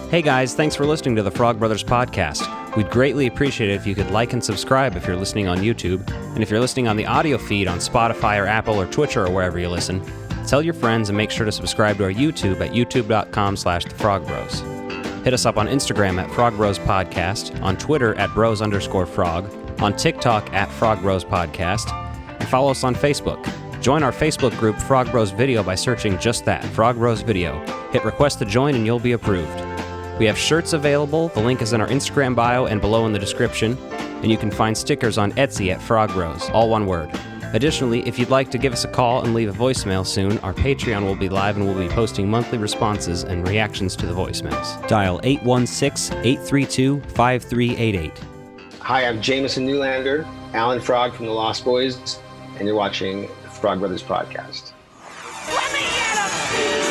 Hey guys, thanks for listening to the Frog Brothers podcast. We'd greatly appreciate it if you could like and subscribe if you're listening on YouTube, and if you're listening on the audio feed on Spotify or Apple or Twitter or wherever you listen, tell your friends and make sure to subscribe to our YouTube at youtube.com/thefrogbros. Hit us up on Instagram at Frog Bros Podcast, on Twitter at bros_frog, on TikTok at Frog Bros Podcast, and follow us on Facebook. Join our Facebook group Frog Bros Video by searching just that, Frog Bros Video. Hit request to join and you'll be approved. We have shirts available, the link is in our Instagram bio and below in the description, and you can find stickers on Etsy at Frog Bros, all one word. Additionally, if you'd like to give us a call and leave a voicemail soon, our Patreon will be live and we'll be posting monthly responses and reactions to the voicemails. Dial 816-832-5388. Hi, I'm Jameson Newlander, Alan Frog from the Lost Boys, and you're watching the Frog Brothers podcast. Let me get him!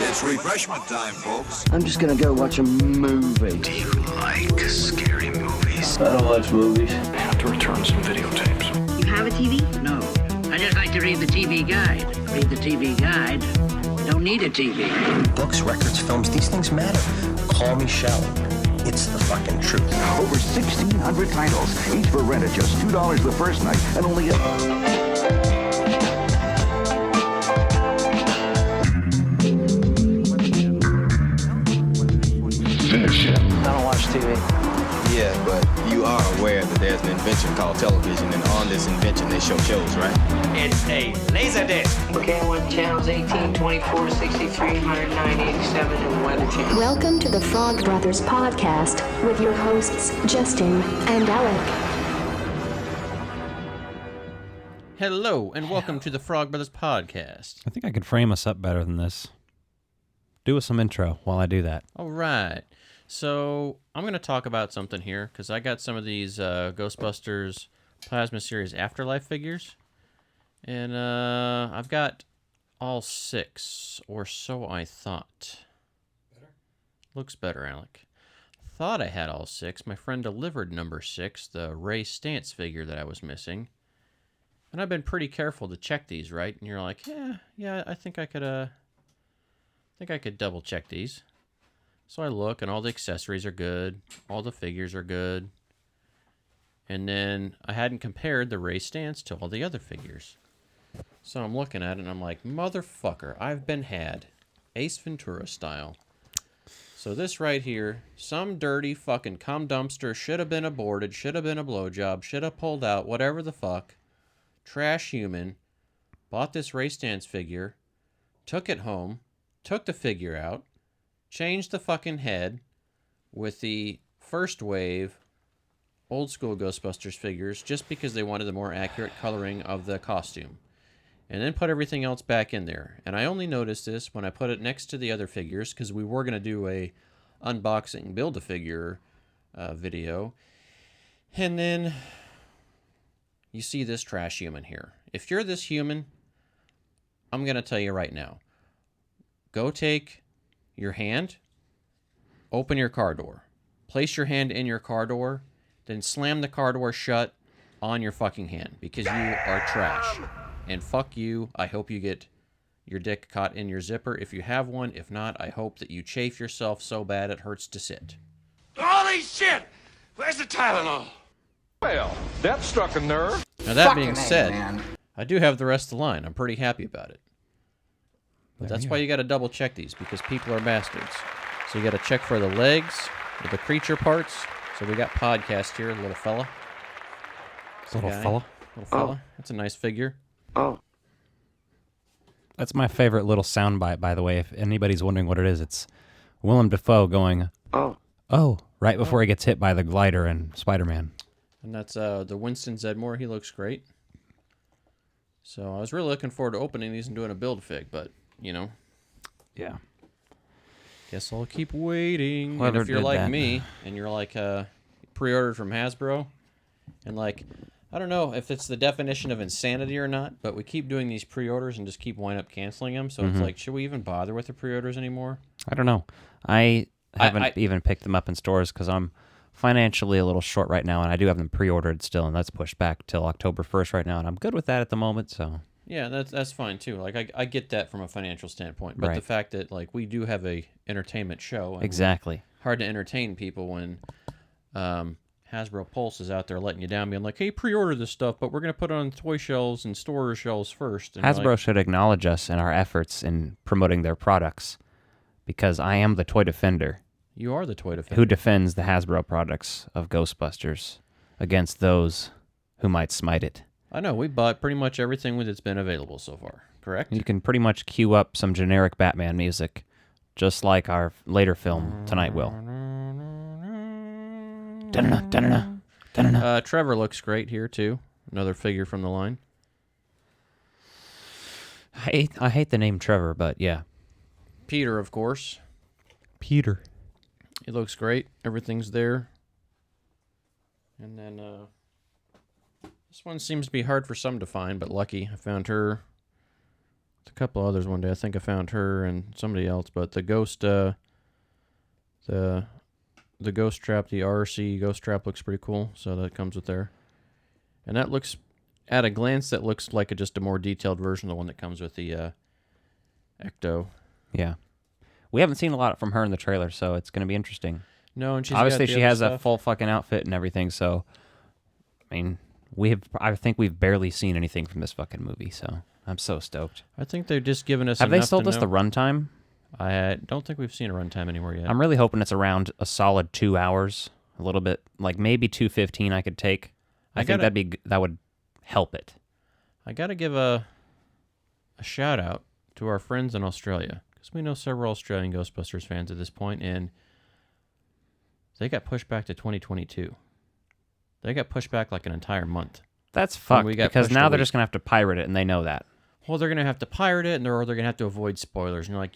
It's refreshment time, folks. I'm just gonna go watch a movie. Do you like scary movies? I don't watch movies. I have to return some videotapes. You have a TV? No. I just like to read the TV guide. Read the TV guide. Don't need a TV. Books, records, films, these things matter. Call me shallow. It's the fucking truth. Over 1,600 titles, each for rent at just $2 the first night, and only Finish it. I don't watch TV. Yeah, but you are aware that there's an invention called television, and on this invention they show shows, right? It's a laser disc. Okay, I want channels 18, 24, 63, 109, 87, and Weather Channel. Welcome to the Frog Brothers podcast with your hosts, Justin and Alec. Hello, and welcome to the Frog Brothers podcast. I think I could frame us up better than this. Do us some intro while I do that. All right. So I'm going to talk about something here because I got some of these Ghostbusters Plasma Series Afterlife figures. And I've got all 6, or so I thought. Better? Looks better, Alec. Thought I had all 6. My friend delivered number 6, the Ray Stantz figure that I was missing. And I've been pretty careful to check these, right? And you're like, yeah, I think I could double check these. So I look, and all the accessories are good. All the figures are good. And then I hadn't compared the Ray Stantz to all the other figures. So I'm looking at it, and I'm like, motherfucker, I've been had. Ace Ventura style. So this right here, some dirty fucking cum dumpster should have been aborted, should have been a blowjob, should have pulled out, whatever the fuck. Trash human. Bought this Ray Stantz figure. Took it home. Took the figure out. Changed the fucking head with the first wave old school Ghostbusters figures just because they wanted the more accurate coloring of the costume. And then put everything else back in there. And I only noticed this when I put it next to the other figures because we were going to do a unboxing Build-A-Figure video. And then you see this trash human here. If you're this human, I'm going to tell you right now. Go take your hand, open your car door, place your hand in your car door, then slam the car door shut on your fucking hand because you are trash. And fuck you. I hope you get your dick caught in your zipper if you have one. If not, I hope that you chafe yourself so bad it hurts to sit. Holy shit! Where's the Tylenol? Well, that struck a nerve. Now that being said, I do have the rest of the line. I'm pretty happy about it. But that's why you got to double check these because people are bastards. So you got to check for the legs, or the creature parts. So we got podcast here, little fella. Little fella? Little fella. That's a nice figure. Oh. That's my favorite little soundbite, by the way. If anybody's wondering what it is, it's Willem Dafoe going, oh, right before he gets hit by the glider in Spider-Man. And that's the Winston Zedmore. He looks great. So I was really looking forward to opening these and doing a Build-A-Fig, but, you know. Yeah. Guess I'll keep waiting. Whoever and if you're did like that. me, and you're like pre-ordered from Hasbro, and like, I don't know if it's the definition of insanity or not, but we keep doing these pre-orders and just keep wind up canceling them. So it's like, should we even bother with the pre-orders anymore? I don't know. I haven't even picked them up in stores because I'm financially a little short right now, and I do have them pre-ordered still, and that's pushed back till October 1st right now, and I'm good with that at the moment, so... Yeah, that's fine too. Like I get that from a financial standpoint, but Right. the fact that like we do have a entertainment show, and Exactly. hard to entertain people when Hasbro Pulse is out there letting you down, being like, "Hey, pre-order this stuff, but we're gonna put it on toy shelves and store shelves first." And Hasbro like, should acknowledge us in our efforts in promoting their products, because I am the toy defender. You are the toy defender Who defends the Hasbro products of Ghostbusters against those who might smite it. I know we bought pretty much everything that's been available so far. Correct? You can pretty much cue up some generic Batman music, just like our later film tonight will. Da-da-da, da-da-da, da-da-da. Trevor looks great here too. Another figure from the line. I hate the name Trevor, but yeah. Peter, of course. Peter. He looks great. Everything's there. And then this one seems to be hard for some to find, but lucky. I found her. A couple others one day. I think I found her and somebody else, but the ghost the ghost trap, the RC ghost trap looks pretty cool, so that comes with there. And that looks, at a glance, that looks like just a more detailed version of the one that comes with the Ecto. Yeah. We haven't seen a lot from her in the trailer, so it's going to be interesting. No, and she's obviously got the she other has stuff. a full fucking outfit and everything, so I mean, I think we've barely seen anything from this fucking movie, so I'm so stoked. I think they've just given us Have they enough told to us know. the runtime? I don't think we've seen a runtime anywhere yet. I'm really hoping it's around a solid 2 hours, a little bit, like maybe 2:15 I could take. I think that would help it. I got to give a shout out to our friends in Australia, because we know several Australian Ghostbusters fans at this point, and they got pushed back to 2022. They got pushed back like an entire month. That's fucked, we got because pushed now a they're week. just going to have to pirate it, and they know that. Well, they're going to have to pirate it, or they're going to have to avoid spoilers. And you're like,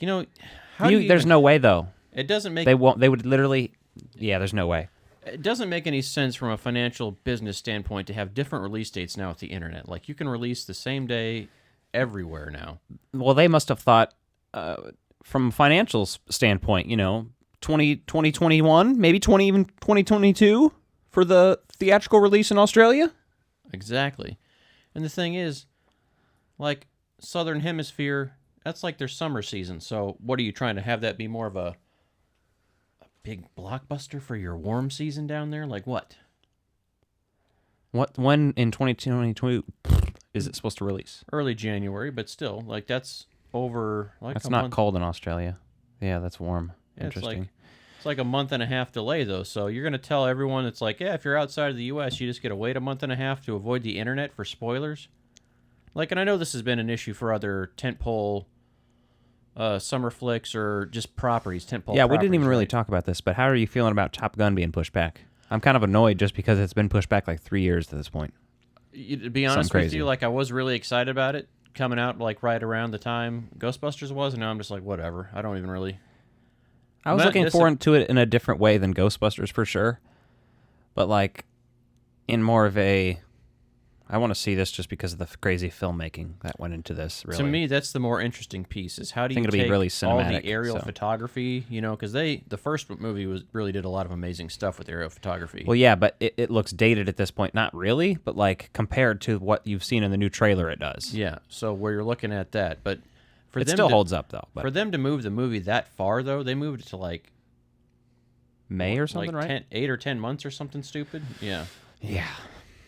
There's no way, though. It doesn't make... They won't. They would literally... Yeah, there's no way. It doesn't make any sense from a financial business standpoint to have different release dates now with the internet. Like, you can release the same day everywhere now. Well, they must have thought, from a financial standpoint, 2021, maybe even 2022 for the theatrical release in Australia? Exactly. And the thing is, like, Southern Hemisphere, that's like their summer season. So what are you trying to have that be more of a big blockbuster for your warm season down there? Like what? When in 2022 is it supposed to release? Early January, but still, like that's over like That's a not month. cold in Australia. Yeah, that's warm. Yeah, Interesting. It's like a month and a half delay though. So you're going to tell everyone it's like, yeah, if you're outside of the US, you just got to wait a month and a half to avoid the internet for spoilers. Like, and I know this has been an issue for other tentpole summer flicks or just properties, tentpole Yeah, we didn't properties, even really right? talk about this, but how are you feeling about Top Gun being pushed back? I'm kind of annoyed just because it's been pushed back like 3 years to this point. To be honest with you, like I was really excited about it coming out like right around the time Ghostbusters was, and now I'm just like, whatever. I don't even really. I was looking forward to it in a different way than Ghostbusters for sure, but like in more of a, I want to see this just because of the crazy filmmaking that went into this. Really, to me, that's the more interesting piece. Is how do you think it'll take be really all cinematic, the aerial so. photography? Because the first movie really did a lot of amazing stuff with aerial photography. Well, yeah, but it looks dated at this point. Not really, but like compared to what you've seen in the new trailer, it does. Yeah, so where you're looking at that, but for It them still to- holds up though. But For them to move the movie that far, though, they moved it to like May or something, like right? 8 or 10 months or something stupid. Yeah. Yeah.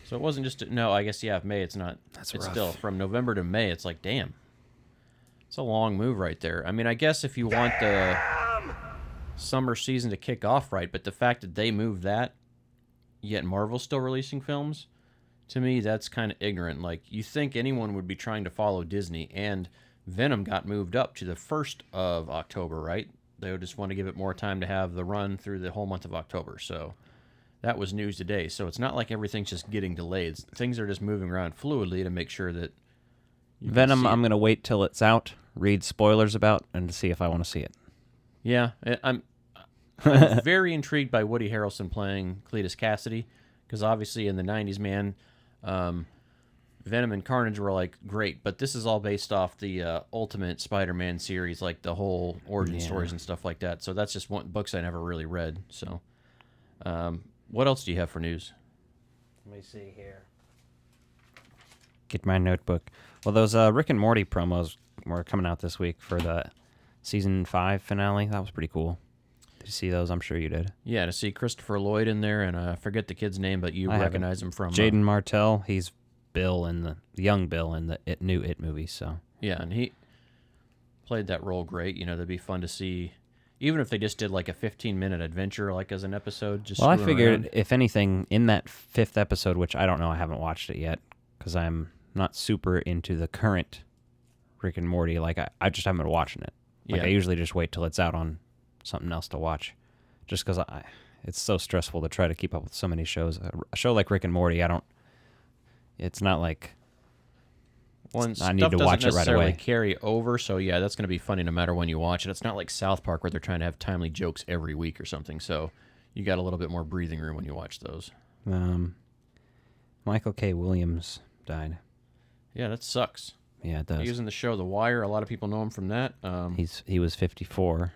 So it wasn't just no. I guess May. It's not. That's it's rough. still from November to May. It's like damn. It's a long move right there. I mean, I guess if you want the summer season to kick off right, but the fact that they moved that, yet Marvel's still releasing films, to me that's kind of ignorant. Like you think anyone would be trying to follow Disney, and Venom got moved up to the 1st of October, right? They would just want to give it more time to have the run through the whole month of October. So. That was news today, so it's not like everything's just getting delayed. Things are just moving around fluidly to make sure that you can Venom, see it. I'm going to wait till it's out, read spoilers about, and see if I want to see it. Yeah, I'm very intrigued by Woody Harrelson playing Cletus Cassidy, because obviously in the 90s, man, Venom and Carnage were like great, but this is all based off the Ultimate Spider-Man series, like the whole origin stories and stuff like that. So that's just one books I never really read. So. What else do you have for news? Let me see here. get my notebook. Well, those Rick and Morty promos were coming out this week for the season 5 finale. That was pretty cool. Did you see those? I'm sure you did. Yeah, to see Christopher Lloyd in there, and I forget the kid's name, but you recognize him from... Jaden Martell. He's Bill in the young Bill in the new It movie, so... Yeah, and he played that role great. You know, that'd be fun to see... Even if they just did like a 15-minute adventure, like as an episode, just well, I figured around. If anything, in that 5th episode, which I don't know, I haven't watched it yet, because I'm not super into the current Rick and Morty. Like, I just haven't been watching it. Like, I usually just wait till it's out on something else to watch, just because it's so stressful to try to keep up with so many shows. A show like Rick and Morty, it's not like... I need to watch it right away. Carry over, so yeah, that's going to be funny no matter when you watch it. It's not like South Park where they're trying to have timely jokes every week or something. So you got a little bit more breathing room when you watch those. Michael K. Williams died. Yeah, that sucks. Yeah, it does. He was in the show The Wire. A lot of people know him from that. He was 54.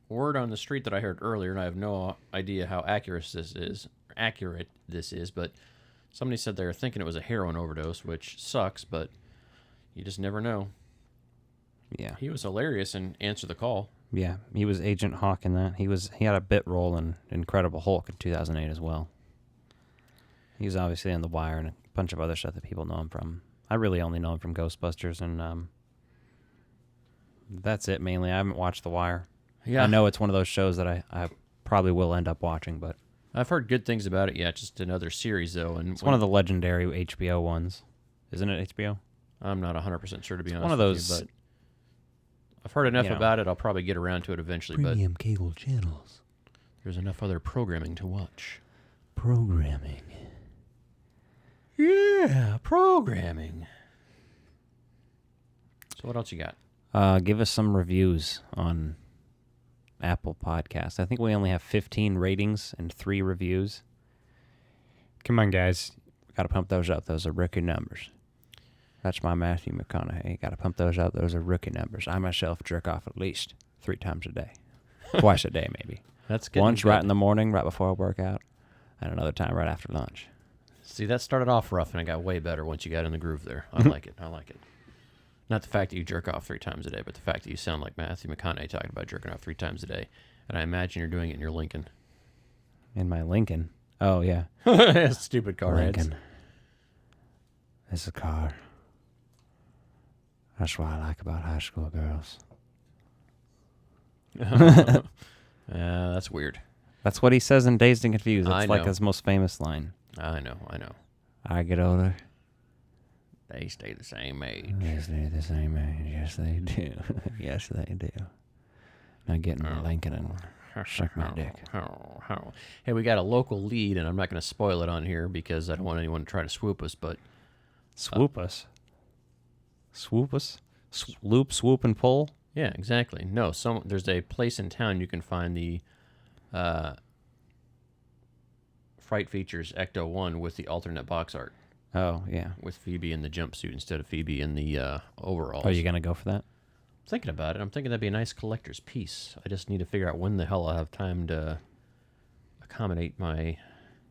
Word on the street that I heard earlier, and I have no idea how accurate this is, but somebody said they were thinking it was a heroin overdose, which sucks, but you just never know. Yeah. He was hilarious in Answer the Call. Yeah, he was Agent Hawk in that. He had a bit role in Incredible Hulk in 2008 as well. He was obviously in The Wire and a bunch of other stuff that people know him from. I really only know him from Ghostbusters, and that's it mainly. I haven't watched The Wire. Yeah. I know it's one of those shows that I probably will end up watching, but... I've heard good things about it. Yeah, just another series, though. And it's one of the legendary HBO ones. Isn't it HBO? I'm not 100% sure, to be honest one of those, with you, but I've heard enough about it. I'll probably get around to it eventually. Premium cable channels. There's enough other programming to watch. Programming. Yeah, programming. So what else you got? Give us some reviews on Apple Podcast. I think we only have 15 ratings and 3 reviews. Come on, guys. Got to pump those up. Those are rookie numbers. That's my Matthew McConaughey. Got to pump those up. Those are rookie numbers. I myself jerk off at least 3 times a day. Twice a day, maybe. That's good. Once right in the morning, right before I work out, and another time right after lunch. See, that started off rough, and it got way better once you got in the groove there. I like it. I like it. Not the fact that you jerk off 3 times a day, but the fact that you sound like Matthew McConaughey talking about jerking off 3 times a day. And I imagine you're doing it in your Lincoln. In my Lincoln? Oh, yeah. Stupid car Lincoln. heads. It's a car. That's what I like about high school girls. That's weird. That's what he says in Dazed and Confused. It's I like know. his most famous line. I know. I get older. They stay the same age. They stay the same age. Yes, they do. Yes, they do. Now get in my Lincoln and suck my dick. Hey, we got a local lead, and I'm not going to spoil it on here because I don't want anyone to try to swoop us, but... Swoop us? Swoop us? Loop, swoop, and pull? Yeah, exactly. No, there's a place in town you can find the Fright Features Ecto 1 with the alternate box art. Oh, yeah. With Phoebe in the jumpsuit instead of Phoebe in the overalls. Are you going to go for that? I'm thinking about it. I'm thinking that'd be a nice collector's piece. I just need to figure out when the hell I'll have time to accommodate my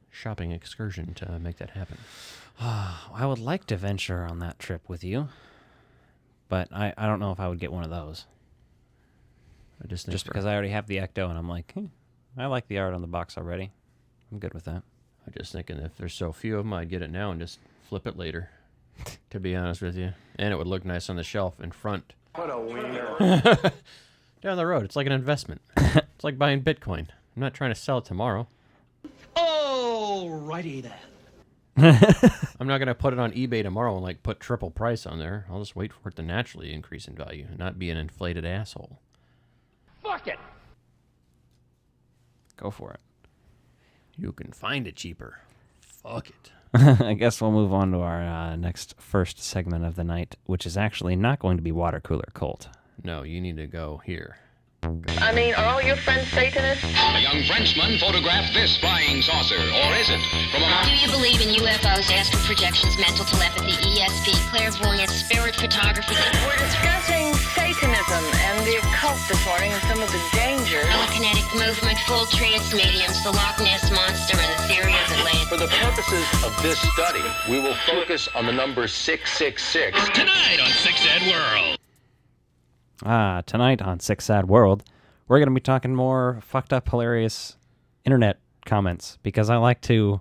shopping excursion to make that happen. I would like to venture on that trip with you, but I don't know if I would get one of those. I just because I already have the Ecto, and I'm like, I like the art on the box already. I'm good with that. I'm just thinking if there's so few of them, I'd get it now and just flip it later, to be honest with you. And it would look nice on the shelf in front. What a wiener. Down the road. It's like an investment. It's like buying Bitcoin. I'm not trying to sell it tomorrow. Alrighty then. I'm not going to put it on eBay tomorrow and put triple price on there. I'll just wait for it to naturally increase in value and not be an inflated asshole. Fuck it. Go for it. You can find it cheaper. Fuck it. I guess we'll move on to our first segment of the night, which is actually not going to be Water Cooler Cult. No, you need to go here. I mean, are all your friends Satanists? A young Frenchman photographed this flying saucer, or is it? From a Do you believe in UFOs, astral projections, mental telepathy, ESP, clairvoyance, spirit photography? We're discussing Satanism and the occult this morning and some of the dangers. Telekinetic movement, full trance mediums, the Loch Ness Monster, and the theory of Atlantis. For the purposes of this study, we will focus on the number 666. Tonight on Six Sad World. Tonight on Six Sad World, we're going to be talking more fucked up, hilarious internet comments, because I like to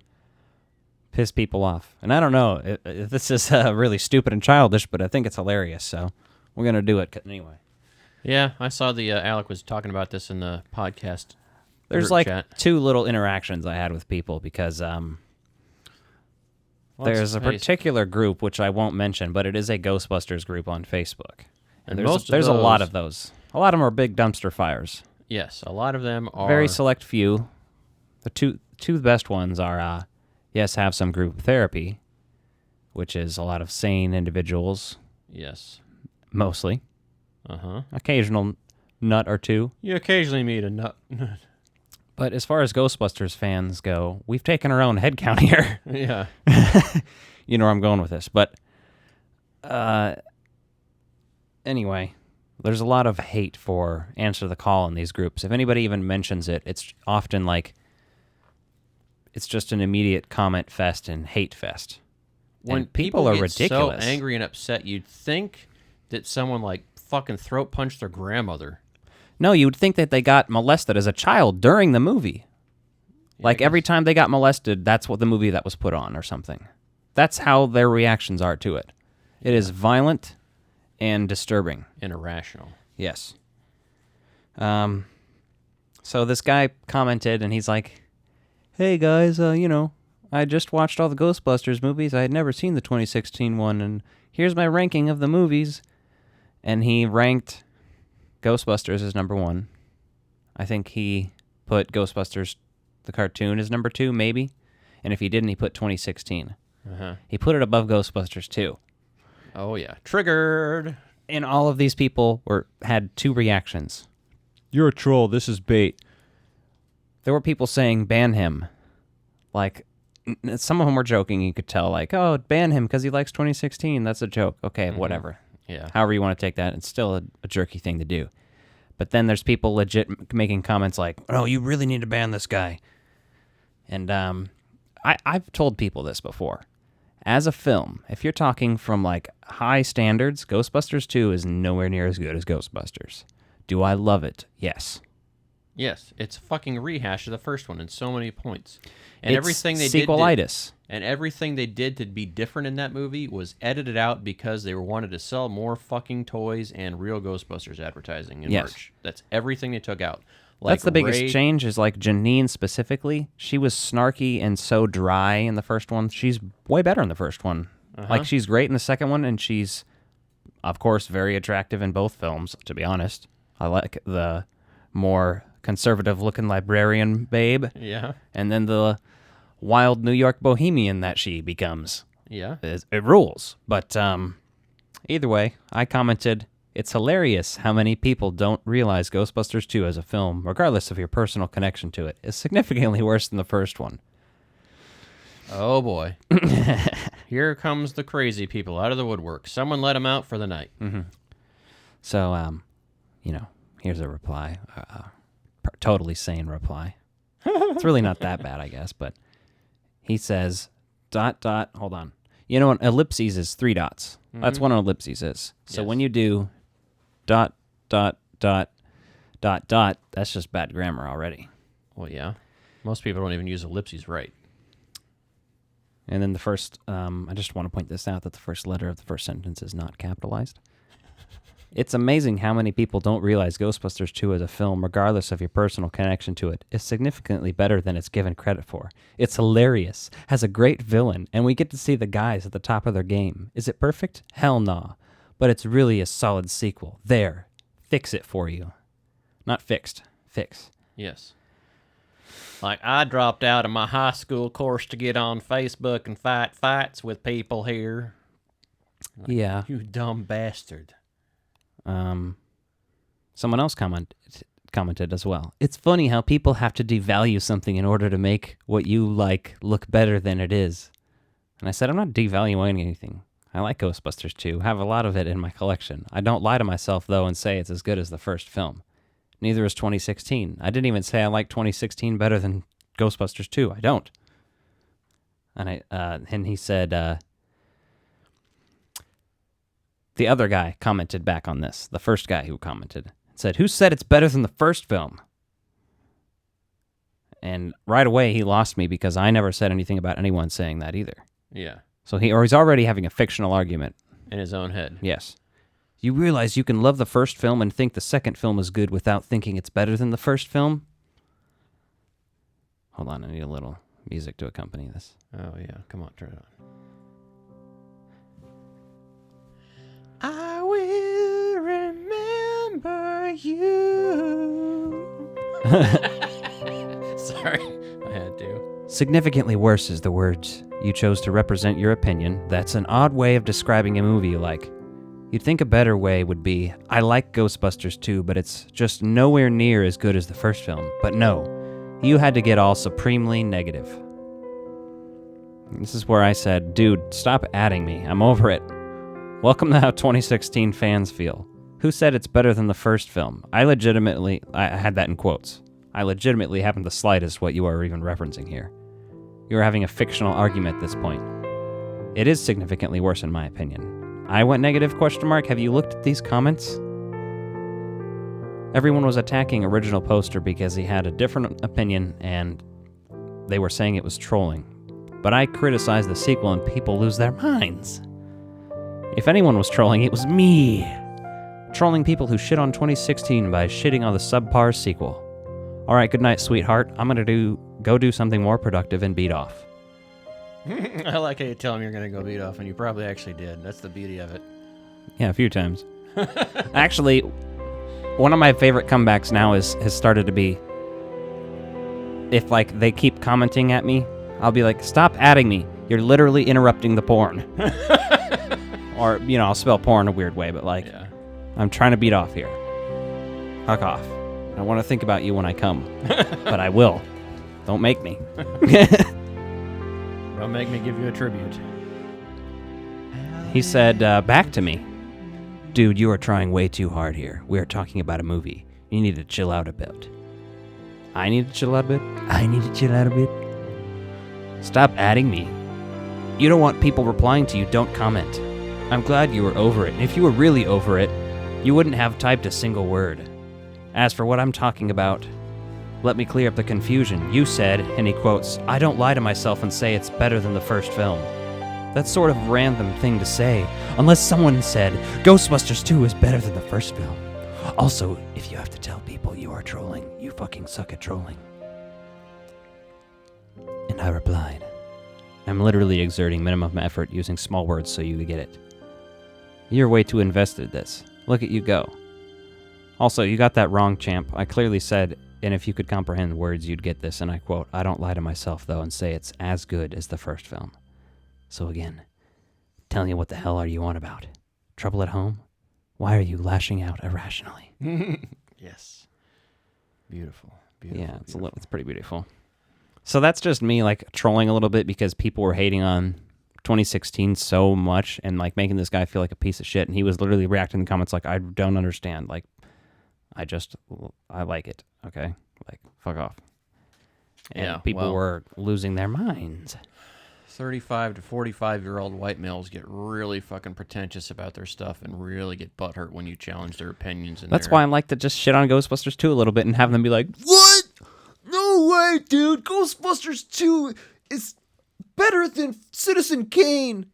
piss people off. And I don't know, this is really stupid and childish, but I think it's hilarious, so we're going to do it anyway. Yeah, I saw the Alec was talking about this in the podcast. There's like two little interactions I had with people, because there's a particular group, which I won't mention, but it is a Ghostbusters group on Facebook. And there's a lot of those. A lot of them are big dumpster fires. Yes, a lot of them are... Very select few. The two best ones are, yes, have some group therapy, which is a lot of sane individuals. Yes. Mostly. Uh-huh. Occasional nut or two. You occasionally meet a nut. But as far as Ghostbusters fans go, we've taken our own head count here. Yeah. You know where I'm going with this. But anyway, there's a lot of hate for Answer the Call in these groups. If anybody even mentions it, it's often like it's just an immediate comment fest and hate fest. When and people are ridiculous. So angry and upset, you'd think that someone like fucking throat punched their grandmother. No, you would think that they got molested as a child during the movie. Yeah, like every time they got molested, that's what the movie that was put on or something. That's how their reactions are to it. It is violent and disturbing. And irrational. Yes. So this guy commented, and he's like, hey guys, I just watched all the Ghostbusters movies. I had never seen the 2016 one, and here's my ranking of the movies. And he ranked Ghostbusters as number 1. I think he put Ghostbusters, the cartoon, as number 2, maybe. And if he didn't, he put 2016. Uh-huh. He put it above Ghostbusters 2. Oh, yeah. Triggered. And all of these people had two reactions. You're a troll. This is bait. There were people saying, ban him. Like, some of them were joking. You could tell, like, oh, ban him because he likes 2016. That's a joke. Okay, whatever. Yeah. However you want to take that, it's still a jerky thing to do. But then there's people legit making comments like, oh, you really need to ban this guy. And I've told people this before. As a film, if you're talking from like high standards, Ghostbusters 2 is nowhere near as good as Ghostbusters. Do I love it? Yes. Yes, it's a fucking rehash of the first one in so many points. And it's everything they sequelitis. And everything they did to be different in that movie was edited out because they wanted to sell more fucking toys and real Ghostbusters advertising and merch. That's everything they took out. Like that's the biggest change is like Janine specifically. She was snarky and so dry in the first one. She's way better in the first one. Like she's great in the second one, and she's, of course, very attractive in both films, to be honest. I like the more conservative-looking librarian babe. Yeah. And then the wild New York bohemian that she becomes. Yeah. It rules. But either way, I commented, it's hilarious how many people don't realize Ghostbusters 2 as a film, regardless of your personal connection to it, is significantly worse than the first one. Oh, boy. Here comes the crazy people out of the woodwork. Someone let them out for the night. Mm-hmm. So, here's a reply. Totally sane reply. It's really not that bad, I guess, but he says, ... hold on. You know what? Ellipses is 3 dots. Mm-hmm. That's what an ellipses is. So when you do ... that's just bad grammar already. Well, yeah. Most people don't even use ellipses right. And then the first, I just want to point this out, that the first letter of the first sentence is not capitalized. It's amazing how many people don't realize Ghostbusters 2 as a film, regardless of your personal connection to it, is significantly better than it's given credit for. It's hilarious, has a great villain, and we get to see the guys at the top of their game. Is it perfect? Hell nah. But it's really a solid sequel. There. Fix it for you. Not fixed. Fix. Yes. Like, I dropped out of my high school course to get on Facebook and fight fights with people here. Like, yeah. You dumb bastard. Someone else commented as well. It's funny how people have to devalue something in order to make what you like look better than it is. And I said, I'm not devaluing anything. I like Ghostbusters 2. I have a lot of it in my collection. I don't lie to myself, though, and say it's as good as the first film. Neither is 2016. I didn't even say I like 2016 better than Ghostbusters 2. I don't. And he said, the other guy commented back on this. The first guy who commented said, "Who said it's better than the first film?" And right away he lost me because I never said anything about anyone saying that either. Yeah. So he's already having a fictional argument. In his own head. Yes. You realize you can love the first film and think the second film is good without thinking it's better than the first film? Hold on, I need a little music to accompany this. Oh, yeah. Come on, turn it on. I will remember you. Sorry, I had to. Significantly worse is the words you chose to represent your opinion. That's an odd way of describing a movie you like. You'd think a better way would be, I like Ghostbusters 2, but it's just nowhere near as good as the first film. But no, you had to get all supremely negative. This is where I said, dude, stop adding me. I'm over it. Welcome to how 2016 fans feel. Who said it's better than the first film? I had that in quotes. I legitimately haven't the slightest what you are even referencing here. You are having a fictional argument at this point. It is significantly worse in my opinion. I went negative, ? Have you looked at these comments? Everyone was attacking original poster because he had a different opinion and they were saying it was trolling. But I criticized the sequel and people lose their minds. If anyone was trolling, it was me. Trolling people who shit on 2016 by shitting on the subpar sequel. Alright, good night, sweetheart. I'm gonna go do something more productive and beat off. I like how you tell him you're gonna go beat off, and you probably actually did. That's the beauty of it. Yeah, a few times. Actually, one of my favorite comebacks now has started to be, if like they keep commenting at me, I'll be like, stop adding me. You're literally interrupting the porn. Or, I'll spell porn a weird way, but like, yeah. I'm trying to beat off here. Fuck off. I want to think about you when I come, but I will. Don't make me. Don't make me give you a tribute. He said, back to me. Dude, you are trying way too hard here. We are talking about a movie. You need to chill out a bit. I need to chill out a bit? I need to chill out a bit? Stop adding me. You don't want people replying to you, don't comment. I'm glad you were over it. And if you were really over it, you wouldn't have typed a single word. As for what I'm talking about, let me clear up the confusion. You said, and he quotes, I don't lie to myself and say it's better than the first film. That's sort of a random thing to say, unless someone said, Ghostbusters 2 is better than the first film. Also, if you have to tell people you are trolling, you fucking suck at trolling. And I replied, I'm literally exerting minimum effort using small words so you get it. You're way too invested in this. Look at you go. Also, you got that wrong, champ. I clearly said, and if you could comprehend words, you'd get this, and I quote, I don't lie to myself, though, and say it's as good as the first film. So again, telling you what the hell are you on about? Trouble at home? Why are you lashing out irrationally? Yes. Beautiful. Yeah, it's pretty beautiful. So that's just me, like, trolling a little bit because people were hating on 2016 so much and, like, making this guy feel like a piece of shit, and he was literally reacting in the comments like, I don't understand, like, I like it, okay? Like, fuck off. And people were losing their minds. 35 to 45-year-old white males get really fucking pretentious about their stuff and really get butthurt when you challenge their opinions. That's why I like to just shit on Ghostbusters 2 a little bit and have them be like, what? No way, dude. Ghostbusters 2 is better than Citizen Kane.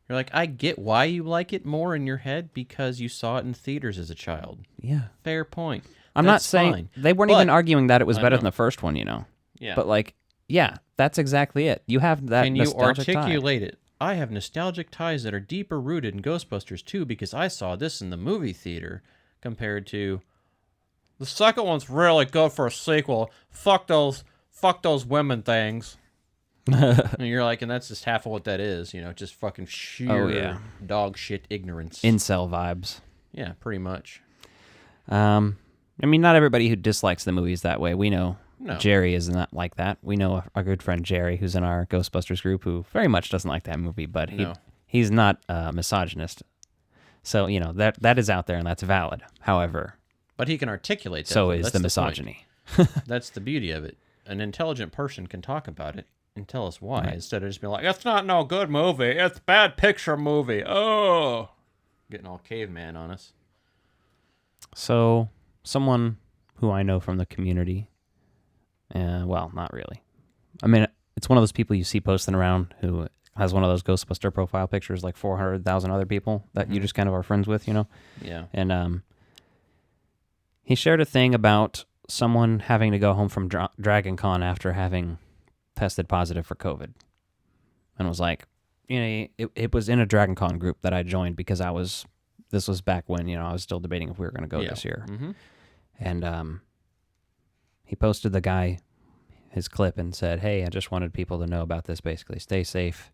You're like, I get why you like it more in your head because you saw it in theaters as a child. Yeah. Fair point. I'm not saying... They weren't even arguing that it was better than the first one, Yeah. But, like, yeah, that's exactly it. You have that nostalgic tie. Can you articulate it? I have nostalgic ties that are deeper rooted in Ghostbusters 2 because I saw this in the movie theater compared to... The second one's really good for a sequel. Fuck those women things. And you're like, and that's just half of what that is, just fucking sheer dog shit ignorance. Incel vibes. Yeah, pretty much. I mean, not everybody who dislikes the movie is that way. We know Jerry is not like that. We know our good friend Jerry, who's in our Ghostbusters group, who very much doesn't like that movie, but he's not a misogynist. So, that is out there and that's valid. However, But he can articulate that. So though. is That's the point. misogyny. That's the beauty of it. An intelligent person can talk about it and tell us why, Right. instead of just being like, it's not no good movie. It's bad picture movie. Oh. Getting all caveman on us. So, someone who I know from the community, well, not really. I mean, it's one of those people you see posting around who has one of those Ghostbuster profile pictures, like 400,000 other people that you just kind of are friends with, you know? Yeah. And he shared a thing about someone having to go home from Dragon Con after having tested positive for COVID. And was like, you know, it was in a Dragon Con group that I joined because this was back when, you know, I was still debating if we were going to go this year. Mm-hmm. And he posted the guy his clip and said, hey, I just wanted people to know about this, basically. Stay safe.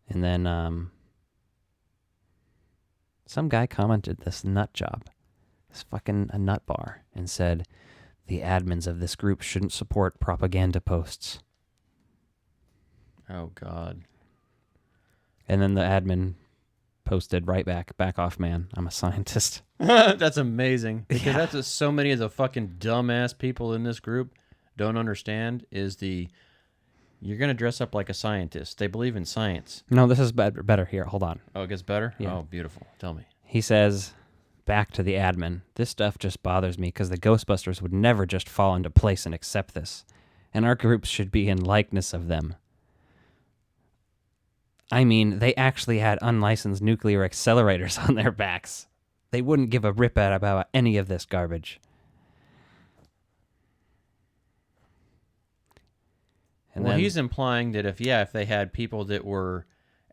And then some guy commented this nut job, this fucking a nut bar, and said, the admins of this group shouldn't support propaganda posts. Oh, God. And then the admin posted right back off, man. I'm a scientist. That's amazing. Because that's what so many of the fucking dumbass people in this group don't understand is you're going to dress up like a scientist. They believe in science. No, this is better here. Hold on. Oh, it gets better? Yeah. Oh, beautiful. Tell me. He says, back to the admin, this stuff just bothers me because the Ghostbusters would never just fall into place and accept this. And our groups should be in likeness of them. I mean, they actually had unlicensed nuclear accelerators on their backs. They wouldn't give a rip about any of this garbage. And well, then, he's implying that if they had people that were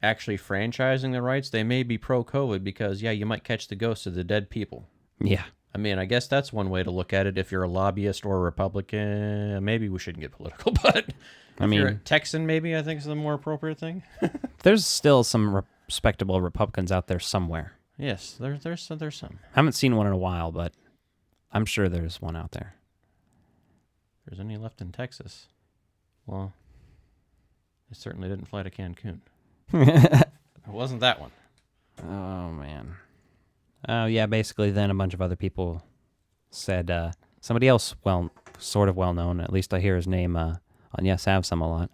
actually franchising the rights, they may be pro-COVID because, you might catch the ghosts of the dead people. Yeah. I mean, I guess that's one way to look at it. If you're a lobbyist or a Republican, maybe we shouldn't get political, but if you're a Texan, maybe I think is the more appropriate thing. There's still some respectable Republicans out there somewhere. Yes, there's some. I haven't seen one in a while, but I'm sure there's one out there. If there's any left in Texas, well, they certainly didn't fly to Cancun. It wasn't that one. Oh, man. Oh, yeah, basically then a bunch of other people said, somebody else, sort of well-known, at least I hear his name on Yes Have Some a lot,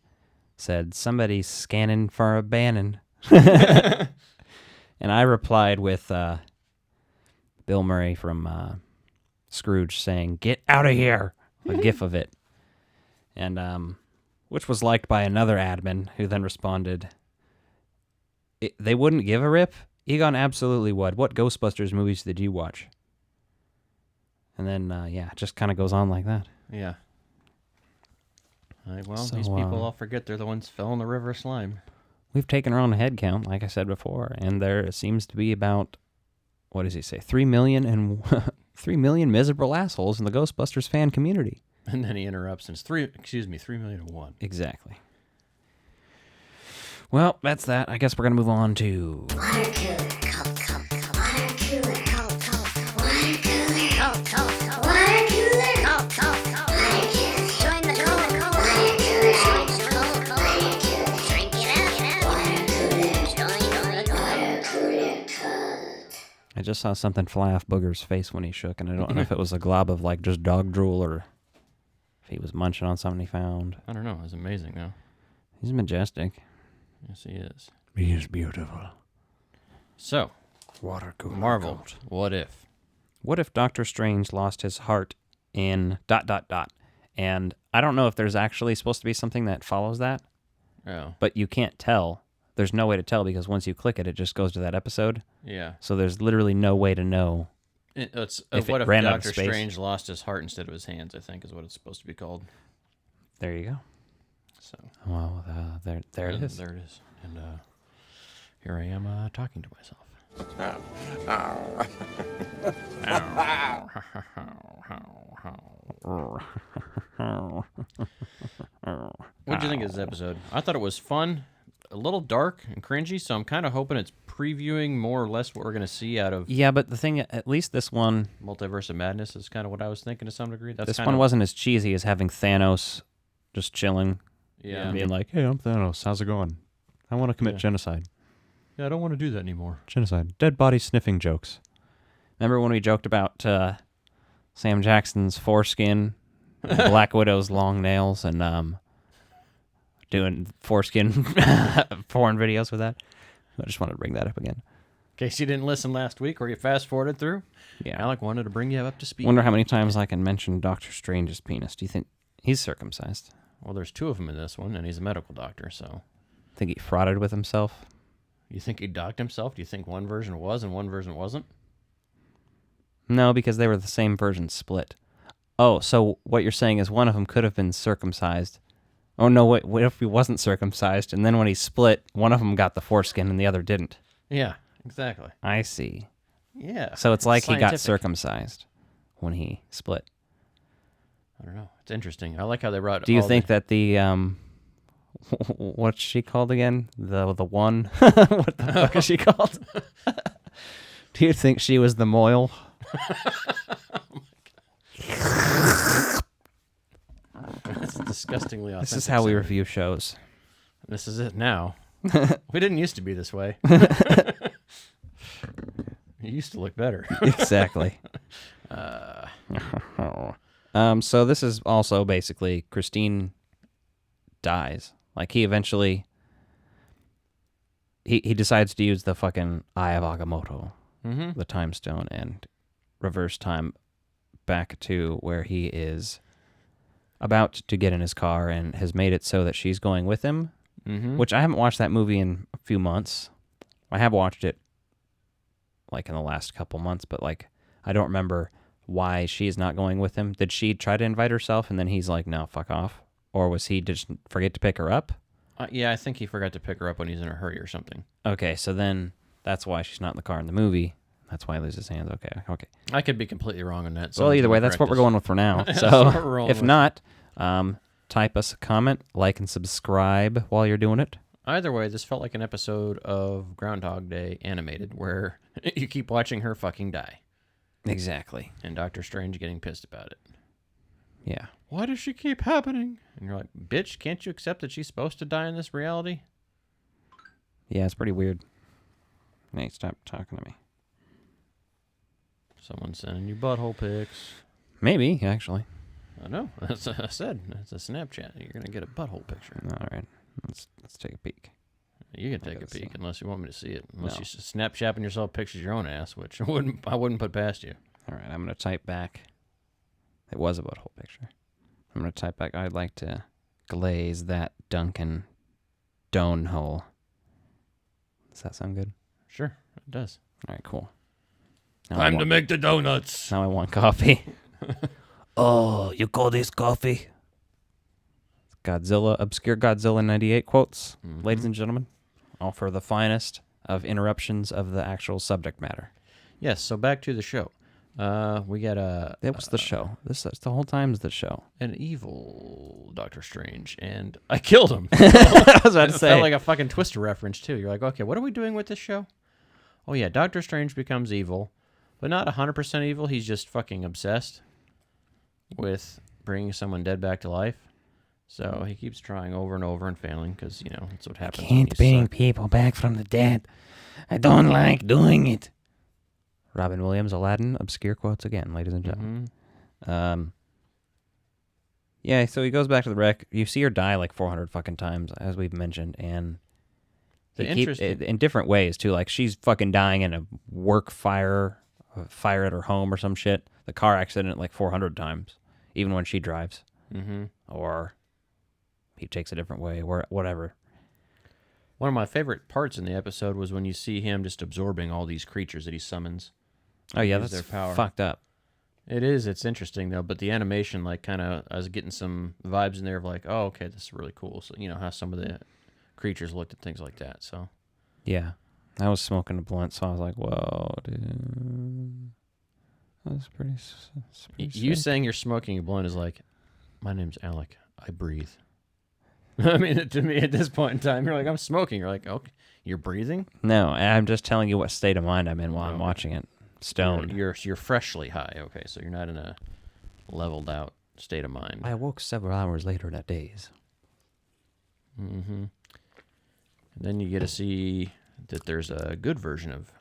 said, somebody's scanning for a Bannon. And I replied with Bill Murray from Scrooge saying, get out of here, a gif of it. And which was liked by another admin who then responded, they wouldn't give a rip? Egon absolutely would. What Ghostbusters movies did you watch? And then, it just kind of goes on like that. Yeah. Well, So, these people all forget they're the ones who fell in the river of slime. We've taken our own head count, like I said before, and there seems to be about, what does he say, 3 million 3 million miserable assholes in the Ghostbusters fan community. And then he interrupts and it's 3,000,001. Exactly. Well, that's that. I guess we're going to move on to... I just saw something fly off Booger's face when he shook, and I don't know if it was a glob of, like, just dog drool or if he was munching on something he found. I don't know. It's amazing, though. He's majestic. Yes, he is. He is beautiful. So, Water cooler Marvel, coat. what if? What if Doctor Strange lost his heart in ... And I don't know if there's actually supposed to be something that follows that. Oh. But you can't tell. There's no way to tell because once you click it, it just goes to that episode. Yeah. So there's literally no way to know. What if Doctor Strange lost his heart instead of his hands, I think is what it's supposed to be called. There you go. So. Well, there it is. There it is. And here I am talking to myself. What did you think of this episode? I thought it was fun, a little dark and cringy, so I'm kind of hoping it's previewing more or less what we're going to see out of... Yeah, but the thing, at least this one... Multiverse of Madness is kind of what I was thinking to some degree. This one wasn't as cheesy as having Thanos just chilling. Yeah. And being like, hey, I'm Thanos. How's it going? I want to commit genocide. Yeah, I don't want to do that anymore. Genocide. Dead body sniffing jokes. Remember when we joked about Sam Jackson's foreskin, Black Widow's long nails, and doing foreskin porn videos with that? I just wanted to bring that up again. In case you didn't listen last week or you fast-forwarded through, Yeah. Alec wanted to bring you up to speed. Wonder how many times I can mention Doctor Strange's penis. Do you think he's circumcised? Well, there's 2 of them in this one, and he's a medical doctor, so... Think he frauded with himself? You think he docked himself? Do you think one version was and one version wasn't? No, because they were the same version split. Oh, so what you're saying is one of them could have been circumcised. Oh, no, what if he wasn't circumcised, and then when he split, one of them got the foreskin and the other didn't? Yeah, exactly. I see. Yeah. So it's like he got scientific. circumcised when he split. I don't know. It's interesting. I like how they brought... Do you all think that the... what's she called again? The one? What the fuck is she called? Do you think she was the Moyle? That's disgustingly authentic. This is how we sounding. review shows. This is it now. We didn't used to be this way. You used to look better. Exactly. So this is also basically Christine dies. Like he eventually he decides to use the fucking Eye of Agamotto, the time stone, and reverse time back to where he is about to get in his car and has made it so that she's going with him, which I haven't watched that movie in a few months. I have watched it like in the last couple months, but like I don't remember why she's not going with him. Did she try to invite herself and then he's like, no, fuck off? Or was he just forget to pick her up? Yeah, I think he forgot to pick her up when he's in a hurry or something. Okay, so then that's why she's not in the car in the movie. That's why he loses his hands. Okay. I could be completely wrong on that. Well, either way, that's what we're going with for now. So if not, type us a comment, like, and subscribe while you're doing it. Either way, this felt like an episode of Groundhog Day animated where you keep watching her fucking die. Exactly. And Doctor Strange getting pissed about it. Yeah. Why does she keep happening? And you're like, bitch, can't you accept that she's supposed to die in this reality? Yeah, it's pretty weird. Nate, stop talking to me. Someone's sending you butthole pics. Maybe, actually. I know. That's what I said. It's a Snapchat. You're going to get a butthole picture. All right. Let's take a peek. You can take a peek unless you want me to see it. Unless No. you're Snapchapping yourself pictures of your own ass, which I wouldn't put past you. All right, I'm going to type back. It was a butthole picture. I'm going to type back, I'd like to glaze that Dunkin' Done hole. Does that sound good? Sure, it does. All right, cool. Time to make the donuts. Now I want coffee. Oh, you call this coffee? Godzilla, obscure Godzilla 98 quotes, ladies and gentlemen. All for the finest of interruptions of the actual subject matter. Yes, so back to the show. We got It was the show. This the whole time's the show. An evil Doctor Strange, and I killed him. I was about to It say. felt like a fucking Twister reference, too. You're like, okay, what are we doing with this show? Oh, yeah, Doctor Strange becomes evil, but not 100% evil. He's just fucking obsessed with bringing someone dead back to life. So he keeps trying over and over and failing because, you know, that's what happens. Can't bring people back from the dead. I don't like doing it. Robin Williams, Aladdin, obscure quotes again, ladies and gentlemen. Yeah, so he goes back to the wreck. You see her die like 400 fucking times, as we've mentioned, and in different ways too. Like she's fucking dying in a work fire at her home or some shit. The car accident like 400 times, even when she drives. Or he takes a different way, or whatever. One of my favorite parts in the episode was when you see him just absorbing all these creatures that he summons. Oh yeah, Use that's their power. fucked up. It is. It's interesting though, but the animation, like, kind of, I was getting some vibes in there of like, oh, okay, this is really cool. So you know how some of the creatures looked at things like that. So Yeah, I was smoking a blunt, so I was like, whoa, dude, that's pretty. You sick. saying you're smoking a blunt is like, my name's Alec. I breathe. I mean, to me at this point in time, you're like, I'm smoking. You're like, okay, you're breathing? No, I'm just telling you what state of mind I'm in while I'm watching it. Stoned. You're freshly high. Okay, so you're not in a leveled out state of mind. I awoke several hours later in a daze. And then you get to see that there's a good version of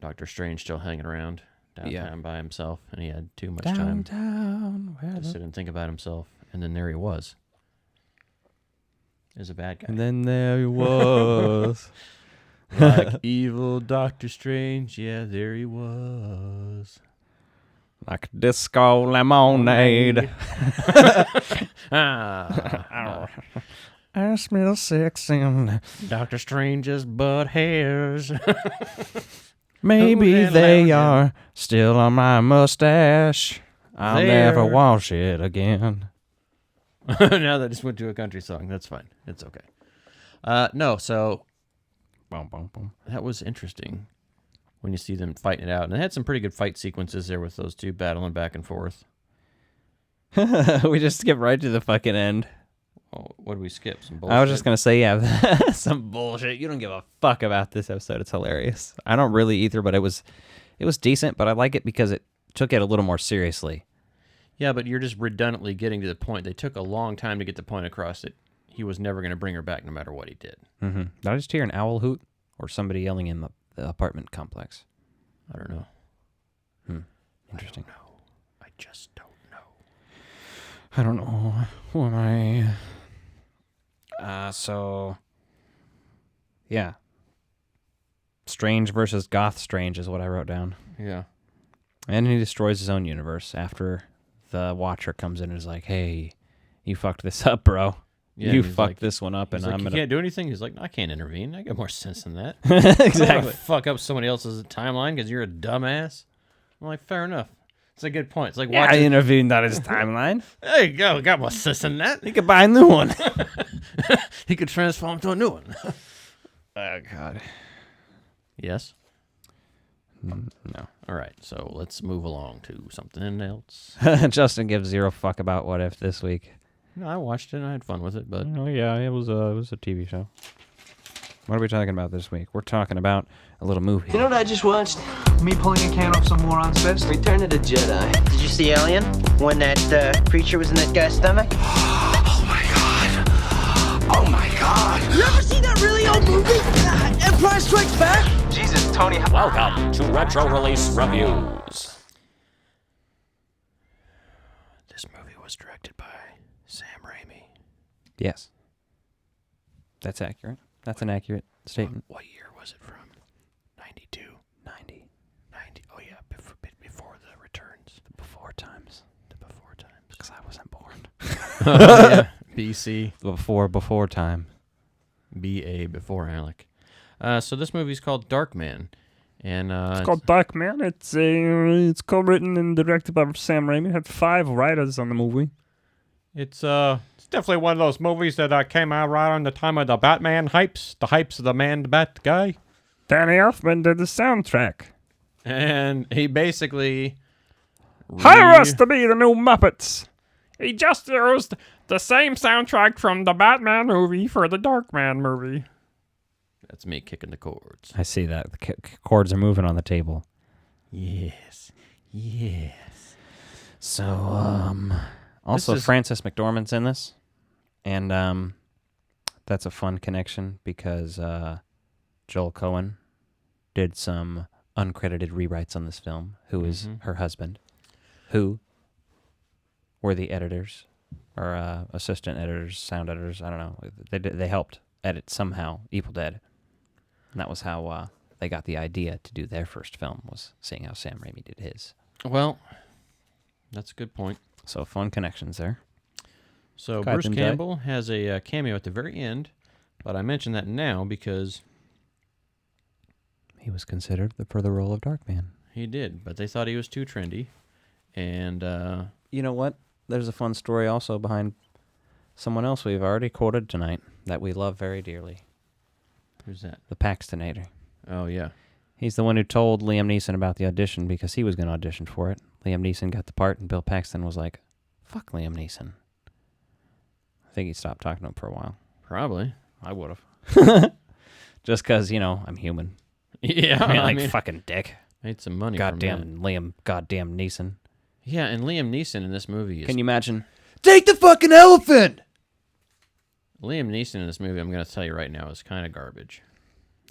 Doctor Strange still hanging around downtown by himself, and he had too much time to sit and think about himself. And then there he was. As a bad guy. And then there he was. Like evil Doctor Strange, yeah, there he was. Like disco lemonade. I smell sex in Doctor Strange's butt hairs. Maybe they are still on my mustache. I'll never wash it again. Now that just went to a country song. That's fine. It's okay. No, so that was interesting when you see them fighting it out. And they had some pretty good fight sequences there with those two battling back and forth. We just skipped right to the fucking end. Oh, what did we skip? Some bullshit? I was just going to say, yeah, some bullshit. You don't give a fuck about this episode. It's hilarious. I don't really either, but it was decent, but I like it because it took it a little more seriously. Yeah, but you're just redundantly getting to the point. They took a long time to get the point across that he was never going to bring her back no matter what he did. Mm-hmm. Did I just hear an owl hoot or somebody yelling in the apartment complex? I don't know. Interesting. I don't know. I just don't know. I don't know. Who am I? So, yeah. Strange versus Goth Strange is what I wrote down. Yeah. And he destroys his own universe after the Watcher comes in and is like, hey, you fucked this up, bro. Yeah, you fucked this one up, and like, I'm you gonna... can't do anything? He's like, I can't intervene. I got more sense than that. Exactly. I don't wanna fuck up somebody else's timeline because you're a dumbass. I'm like, fair enough. It's a good point. It's like, I intervened on his timeline. There you go. Got more sense than that. He could buy a new one. He could transform to a new one. Oh, God. Yes? No. All right, so let's move along to something else. Justin gives zero fuck about What If this week. No, I watched it and I had fun with it, but... Oh, yeah, it was a TV show. What are we talking about this week? We're talking about a little movie. You know what I just watched? Me pulling a can off some moron's fist? Return of the Jedi. Did you see Alien? When that creature was in that guy's stomach? Oh my god! Oh my god! You ever seen that really old movie? Empire Strikes Back? Jesus, Tony. Welcome to Retro Release Reviews. This movie was directed by Sam Raimi. Yes. That's accurate. That's an accurate statement. What year was it from? 92? 90. 90. Oh, yeah, before the returns. The before times. The before times. Because I wasn't born. Yeah. BC. Before time. BA before Alec. So this movie's called Darkman. And it's called Darkman. It's co-written and directed by Sam Raimi. It had 5 writers on the movie. It's definitely one of those movies that came out right on the time of the Batman hypes. The hypes of the Man-Bat guy. Danny Elfman did the soundtrack. And he basically... Hire us to be the new Muppets. He just used the same soundtrack from the Batman movie for the Darkman movie. That's me kicking the chords. I see that. The chords are moving on the table. Yes. Yes. So, also Frances McDormand's in this. And that's a fun connection because Joel Cohen did some uncredited rewrites on this film, who is her husband, who were the editors or assistant editors, sound editors, I don't know. They helped edit somehow Evil Dead. And that was how they got the idea to do their first film, was seeing how Sam Raimi did his. Well, that's a good point. So fun connections there. So Bruce Campbell has a cameo at the very end, but I mention that now because... he was considered for the role of Darkman. He did, but they thought he was too trendy. And... you know what? There's a fun story also behind someone else we've already quoted tonight that we love very dearly. Who's that? The Paxtonator. Oh, yeah. He's the one who told Liam Neeson about the audition because he was going to audition for it. Liam Neeson got the part, and Bill Paxton was like, fuck Liam Neeson. I think he stopped talking to him for a while. Probably. I would have. Just because, I'm human. Yeah. I mean, fucking dick. Made some money goddamn Liam, goddamn Neeson. Yeah, and Liam Neeson in this movie is... Can you imagine? Take the fucking elephant! Liam Neeson in this movie, I'm going to tell you right now, is kind of garbage.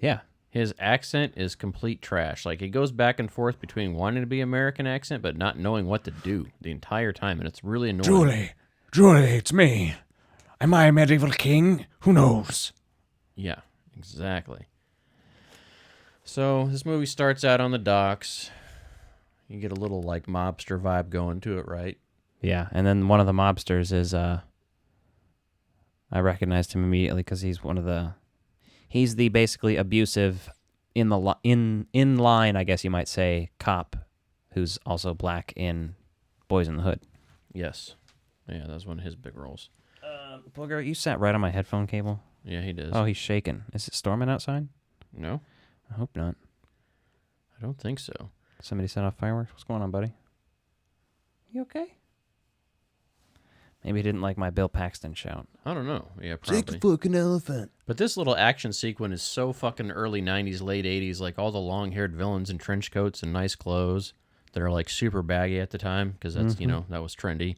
Yeah. His accent is complete trash. Like, he goes back and forth between wanting to be American accent but not knowing what to do the entire time, and it's really annoying. Julie, it's me. Am I a medieval king? Who knows? Yeah, exactly. So this movie starts out on the docks. You get a little, like, mobster vibe going to it, right? Yeah, and then one of the mobsters is, I recognized him immediately because he's he's the basically abusive in line, I guess you might say, cop who's also black in Boys in the Hood. Yes. Yeah, that was one of his big roles. Booger, you sat right on my headphone cable. Yeah, he does. Oh, he's shaking. Is it storming outside? No. I hope not. I don't think so. Somebody set off fireworks? What's going on, buddy? You okay? Maybe he didn't like my Bill Paxton shout. I don't know. Yeah, probably. Take a fucking elephant. But this little action sequence is so fucking early 90s, late 80s. Like, all the long-haired villains in trench coats and nice clothes that are, like, super baggy at the time because that's, you know, that was trendy.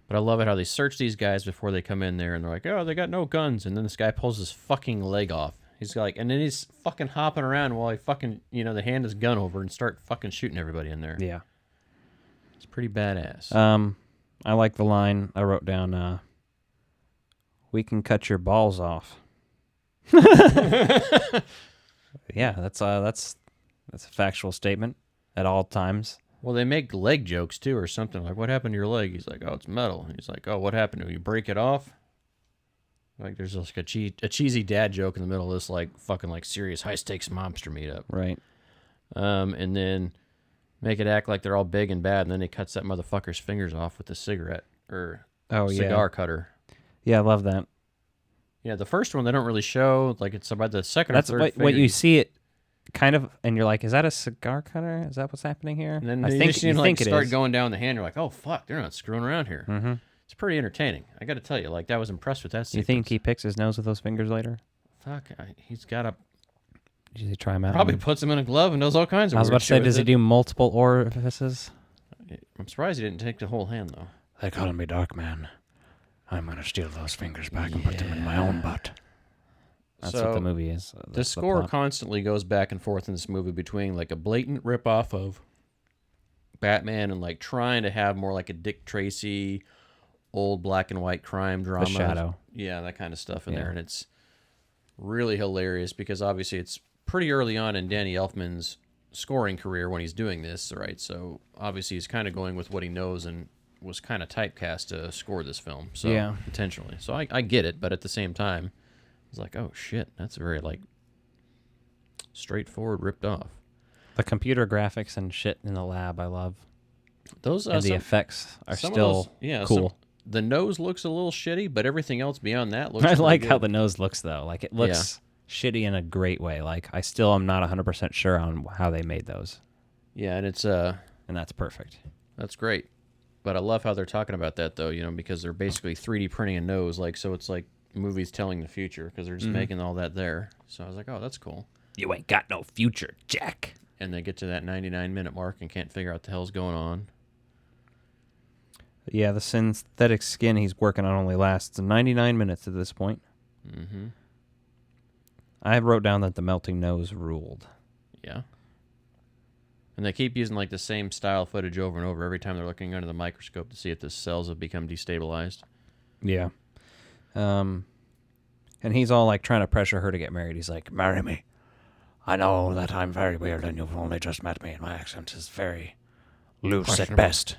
But I love it how they search these guys before they come in there, and they're like, oh, they got no guns. And then this guy pulls his fucking leg off. He's like, and then he's fucking hopping around while he fucking, you know, they hand his gun over and start fucking shooting everybody in there. Yeah. It's pretty badass. I like the line I wrote down, we can cut your balls off. Yeah, that's a factual statement at all times. Well, they make leg jokes, too, or something. Like, what happened to your leg? He's like, oh, it's metal. He's like, oh, what happened to it? You break it off? Like, there's like a cheesy dad joke in the middle of this, like, fucking, like, serious high-stakes mobster meetup. Right. And then make it act like they're all big and bad, and then he cuts that motherfucker's fingers off with a cigarette or cigar cutter. Yeah, I love that. Yeah, the first one they don't really show. Like, it's about the second That's or third what you see it kind of, and you're like, is that a cigar cutter? Is that what's happening here? And then I you think see you like think it start is. going down the hand. You're like, oh fuck, they're not screwing around here. Mm-hmm. It's pretty entertaining. I got to tell you, like, I was impressed with that sequence. You think he picks his nose with those fingers later? Fuck, he's got a. Did he try him out? Probably puts him in a glove and does all kinds of. I was weird about to say, shit does with he it. do multiple orifices? I'm surprised he didn't take the whole hand though. They call me Darkman. I'm gonna steal those fingers back and put them in my own butt. That's what the movie is. The score plot. constantly goes back and forth in this movie between like a blatant ripoff of Batman and like trying to have more like a Dick Tracy, old black and white crime drama. The Shadow. Yeah, that kind of stuff in there. And it's really hilarious because obviously it's pretty early on in Danny Elfman's scoring career when he's doing this, right? So obviously he's kind of going with what he knows and was kind of typecast to score this film. So intentionally. So I get it, but at the same time, it's like, oh shit, that's very like straightforward, ripped off. The computer graphics and shit in the lab, I love. Those and the effects are still cool. The nose looks a little shitty, but everything else beyond that looks. I like good. how the nose looks though. Like it looks shitty in a great way. Like I still am not 100% sure on how they made those. Yeah, and it's and that's perfect. That's great. But I love how they're talking about that though, you know, because they're basically 3D printing a nose, like so it's like movies telling the future because they're just making all that there. So I was like, oh, that's cool. You ain't got no future, Jack. And they get to that 99-minute mark and can't figure out what the hell's going on. Yeah, the synthetic skin he's working on only lasts 99 minutes at this point. Mm-hmm. I wrote down that the melting nose ruled. Yeah. And they keep using like the same style footage over and over every time they're looking under the microscope to see if the cells have become destabilized. Yeah. And he's all like trying to pressure her to get married. He's like, marry me. I know that I'm very weird and you've only just met me and my accent is very loose at best.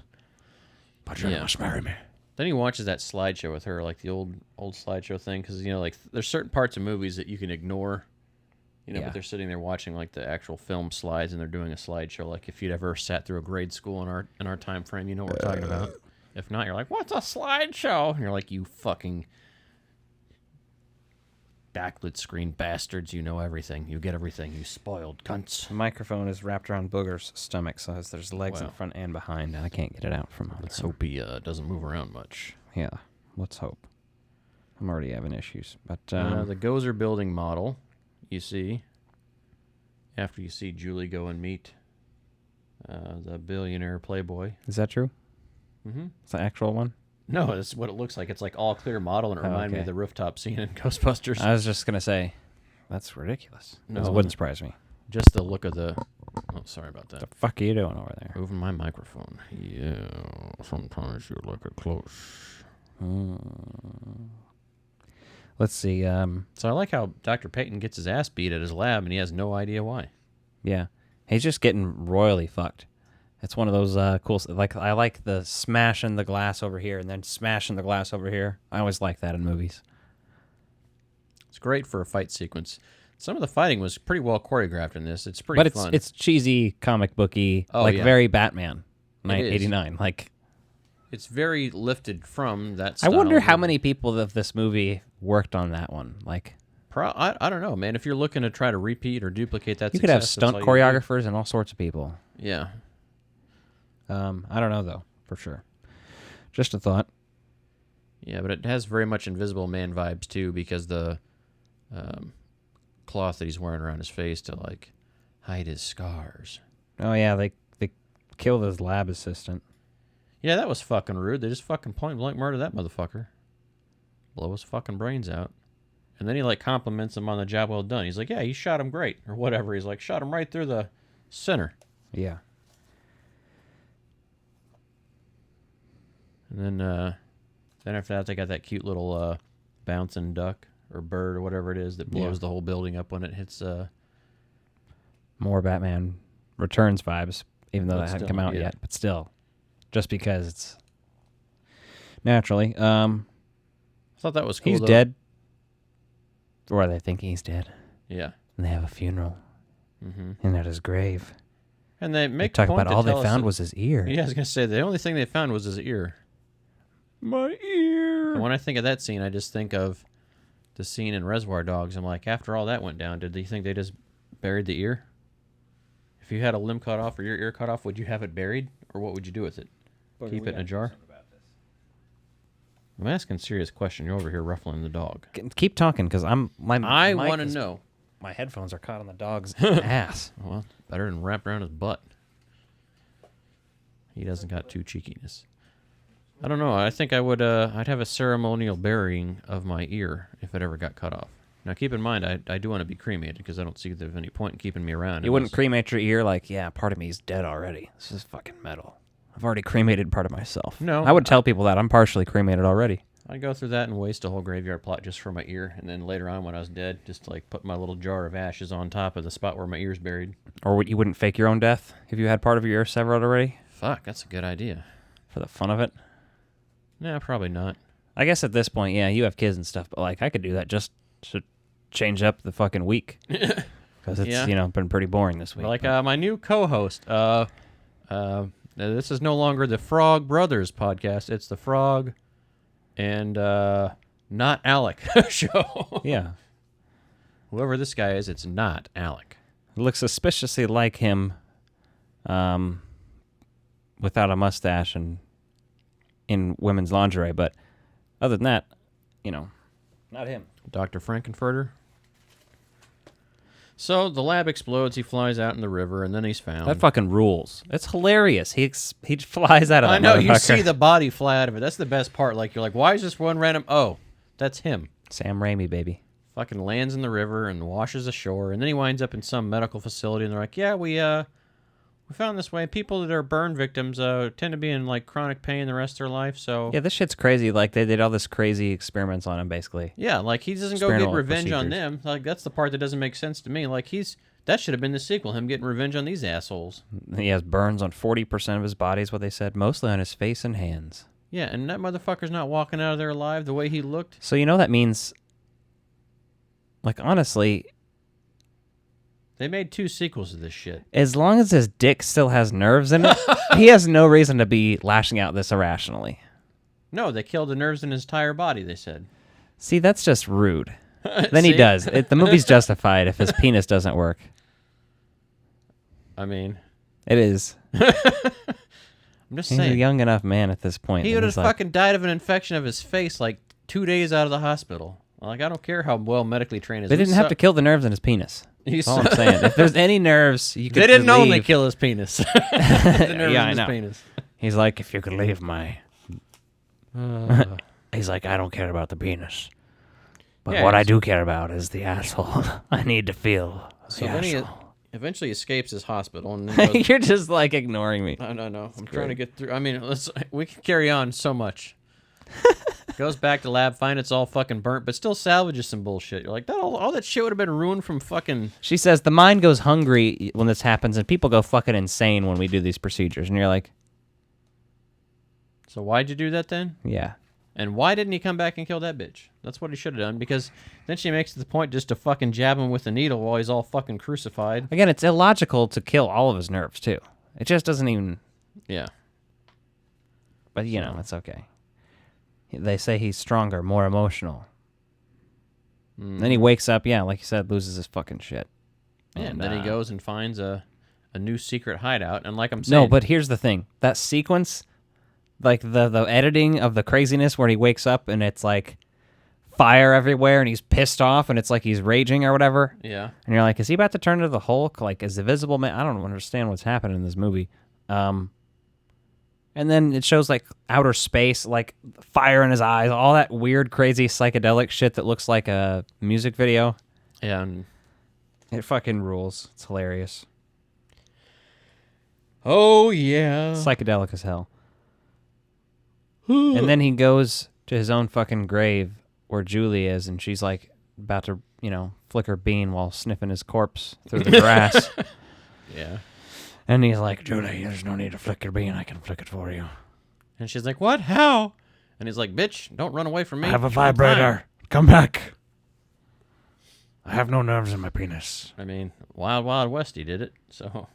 But you must marry me. Then he watches that slideshow with her, like the old slideshow thing, because, you know, like there's certain parts of movies that you can ignore, you know, but they're sitting there watching like the actual film slides and they're doing a slideshow. Like if you'd ever sat through a grade school in our time frame, you know what we're talking about. If not, you're like, what's a slideshow? And you're like, you fucking backlit screen bastards, you know everything. You get everything, you spoiled cunts. The microphone is wrapped around Booger's stomach, so there's legs in front and behind, and I can't get it out from under Let's hope he doesn't move around much. Yeah, let's hope. I'm already having issues. But the Gozer building model, you see, after you see Julie go and meet the billionaire playboy. Is that true? Mm-hmm. It's the actual one? No, that's what it looks like. It's like all clear model, and it reminded me of the rooftop scene in Ghostbusters. I was just going to say, That's ridiculous. No, That wouldn't surprise me. Just the look of the... Oh, sorry about that. What the fuck are you doing over there? Moving my microphone. Yeah, sometimes you look it close. Let's see. So I like how Dr. Peyton gets his ass beat at his lab, and he has no idea why. Yeah. He's just getting royally fucked. It's one of those cool... Like, I like the smashing the glass over here and then smashing the glass over here. I always like that in movies. It's great for a fight sequence. Some of the fighting was pretty well choreographed in this. It's pretty fun. But it's cheesy, comic booky, very Batman, 1989. Like, it's very lifted from that style. I wonder how many people of this movie worked on that one. Like, I don't know, man. If you're looking to try to repeat or duplicate that, you could have stunt choreographers and all sorts of people. Yeah. I don't know though, for sure. Just a thought. Yeah, but it has very much Invisible Man vibes too, because the cloth that he's wearing around his face to like hide his scars. Oh yeah, they killed his lab assistant. Yeah, that was fucking rude. They just fucking point blank murder that motherfucker. Blow his fucking brains out. And then he like compliments him on the job well done. He's like, yeah, you shot him great, or whatever. He's like, shot him right through the center. Yeah. And then after that, they got that cute little bouncing duck or bird or whatever it is that blows the whole building up when it hits. More Batman Returns vibes, even though that hadn't come out yet. But still, just because it's naturally. I thought that was cool. He's dead. Or are they thinking he's dead? Yeah. And they have a funeral. Mm-hmm. And at his grave. And they make talk about all they found was his ear. Yeah, I was gonna say the only thing they found was his ear. My ear. And when I think of that scene, I just think of the scene in Reservoir Dogs. I'm like, after all that went down, did you think they just buried the ear? If you had a limb cut off or your ear cut off, would you have it buried, or what would you do with it? Keep it in a jar? I'm asking a serious question. You're over here ruffling the dog. Keep talking, because I want to know. My headphones are caught on the dog's ass. Well, better than wrapped around his butt. He doesn't got too cheekiness. I don't know. I think I would. I'd have a ceremonial burying of my ear if it ever got cut off. Now, keep in mind, I do want to be cremated because I don't see there's any point in keeping me around. You wouldn't cremate your ear like, yeah, part of me is dead already. This is fucking metal. I've already cremated part of myself. No. I would tell people that. I'm partially cremated already. I'd go through that and waste a whole graveyard plot just for my ear, and then later on when I was dead, just like put my little jar of ashes on top of the spot where my ear's buried. Or you wouldn't fake your own death if you had part of your ear severed already? Fuck, that's a good idea. For the fun of it? Nah, probably not. I guess at this point, yeah, you have kids and stuff, but like I could do that just to change up the fucking week. Because it's, been pretty boring this week. Like my new co-host, this is no longer the Frog Brothers podcast. It's the Frog and not Alec show. Yeah. Whoever this guy is, it's not Alec. It looks suspiciously like him without a mustache and in women's lingerie, but other than that, not him. Dr. Frankenfurter. So the lab explodes, he flies out in the river, and then he's found. That fucking rules. It's hilarious. He flies out of that I know, you motherfucker. see the body fly out of it. That's the best part. Like, you're like, why is this one random? Oh, that's him. Sam Raimi, baby. Fucking lands in the river and washes ashore, and then he winds up in some medical facility, and they're like, yeah, we found this way. People that are burn victims tend to be in, like, chronic pain the rest of their life, so... Yeah, this shit's crazy. Like, they did all this crazy experiments on him, basically. Yeah, like, he doesn't go get revenge on them. Like, that's the part that doesn't make sense to me. Like, that should have been the sequel, him getting revenge on these assholes. He has burns on 40% of his body, is what they said, mostly on his face and hands. Yeah, and that motherfucker's not walking out of there alive the way he looked. So, that means... Like, honestly... They made 2 sequels to this shit. As long as his dick still has nerves in it, he has no reason to be lashing out this irrationally. No, they killed the nerves in his entire body, they said. See, that's just rude. Then he does. The movie's justified if his penis doesn't work. I mean... It is. I'm just saying. He's a young enough man at this point. He would have fucking died of an infection of his face like 2 days out of the hospital. Like, I don't care how well medically trained his... They didn't have to kill the nerves in his penis. That's all I'm saying. If there's any nerves, you could They didn't leave. only kill his penis. The nerves yeah, in I his know. penis. He's like, if you could leave my... He's like, I don't care about the penis. But what I do care about is the asshole. I need to feel the So then he asshole. eventually escapes his hospital. And then goes, You're just like ignoring me. No. I'm trying to get through. I mean, we can carry on so much. Goes back to lab, find it's all fucking burnt, but still salvages some bullshit. You're like, all that shit would have been ruined from fucking... She says the mind goes hungry when this happens, and people go fucking insane when we do these procedures. And you're like... So why'd you do that then? Yeah. And why didn't he come back and kill that bitch? That's what he should have done, because then she makes it the point just to fucking jab him with a needle while he's all fucking crucified. Again, it's illogical to kill all of his nerves, too. It just doesn't even... Yeah. But, you know, it's okay. They say he's stronger, more emotional. Then he wakes up, yeah, like you said, loses his fucking shit. Yeah, and then he goes and finds a new secret hideout, and like I'm saying... No, but here's the thing. That sequence, like the editing of the craziness where he wakes up and it's like fire everywhere and he's pissed off and it's like he's raging or whatever. Yeah. And you're like, is he about to turn into the Hulk? Like, is the Visible Man... I don't understand what's happening in this movie. And then it shows, like, outer space, like, fire in his eyes, all that weird, crazy, psychedelic shit that looks like a music video. Yeah. And it fucking rules. It's hilarious. Oh, yeah. Psychedelic as hell. And then he goes to his own fucking grave where Julie is, and she's, like, about to, you know, flick her bean while sniffing his corpse through the grass. Yeah. And he's like, Julie, there's no need to flick your bean. I can flick it for you. And she's like, what? How? And he's like, bitch, don't run away from me. I have a vibrator. Come back. I have no nerves in my penis. I mean, Wild Wild West, he did it, so...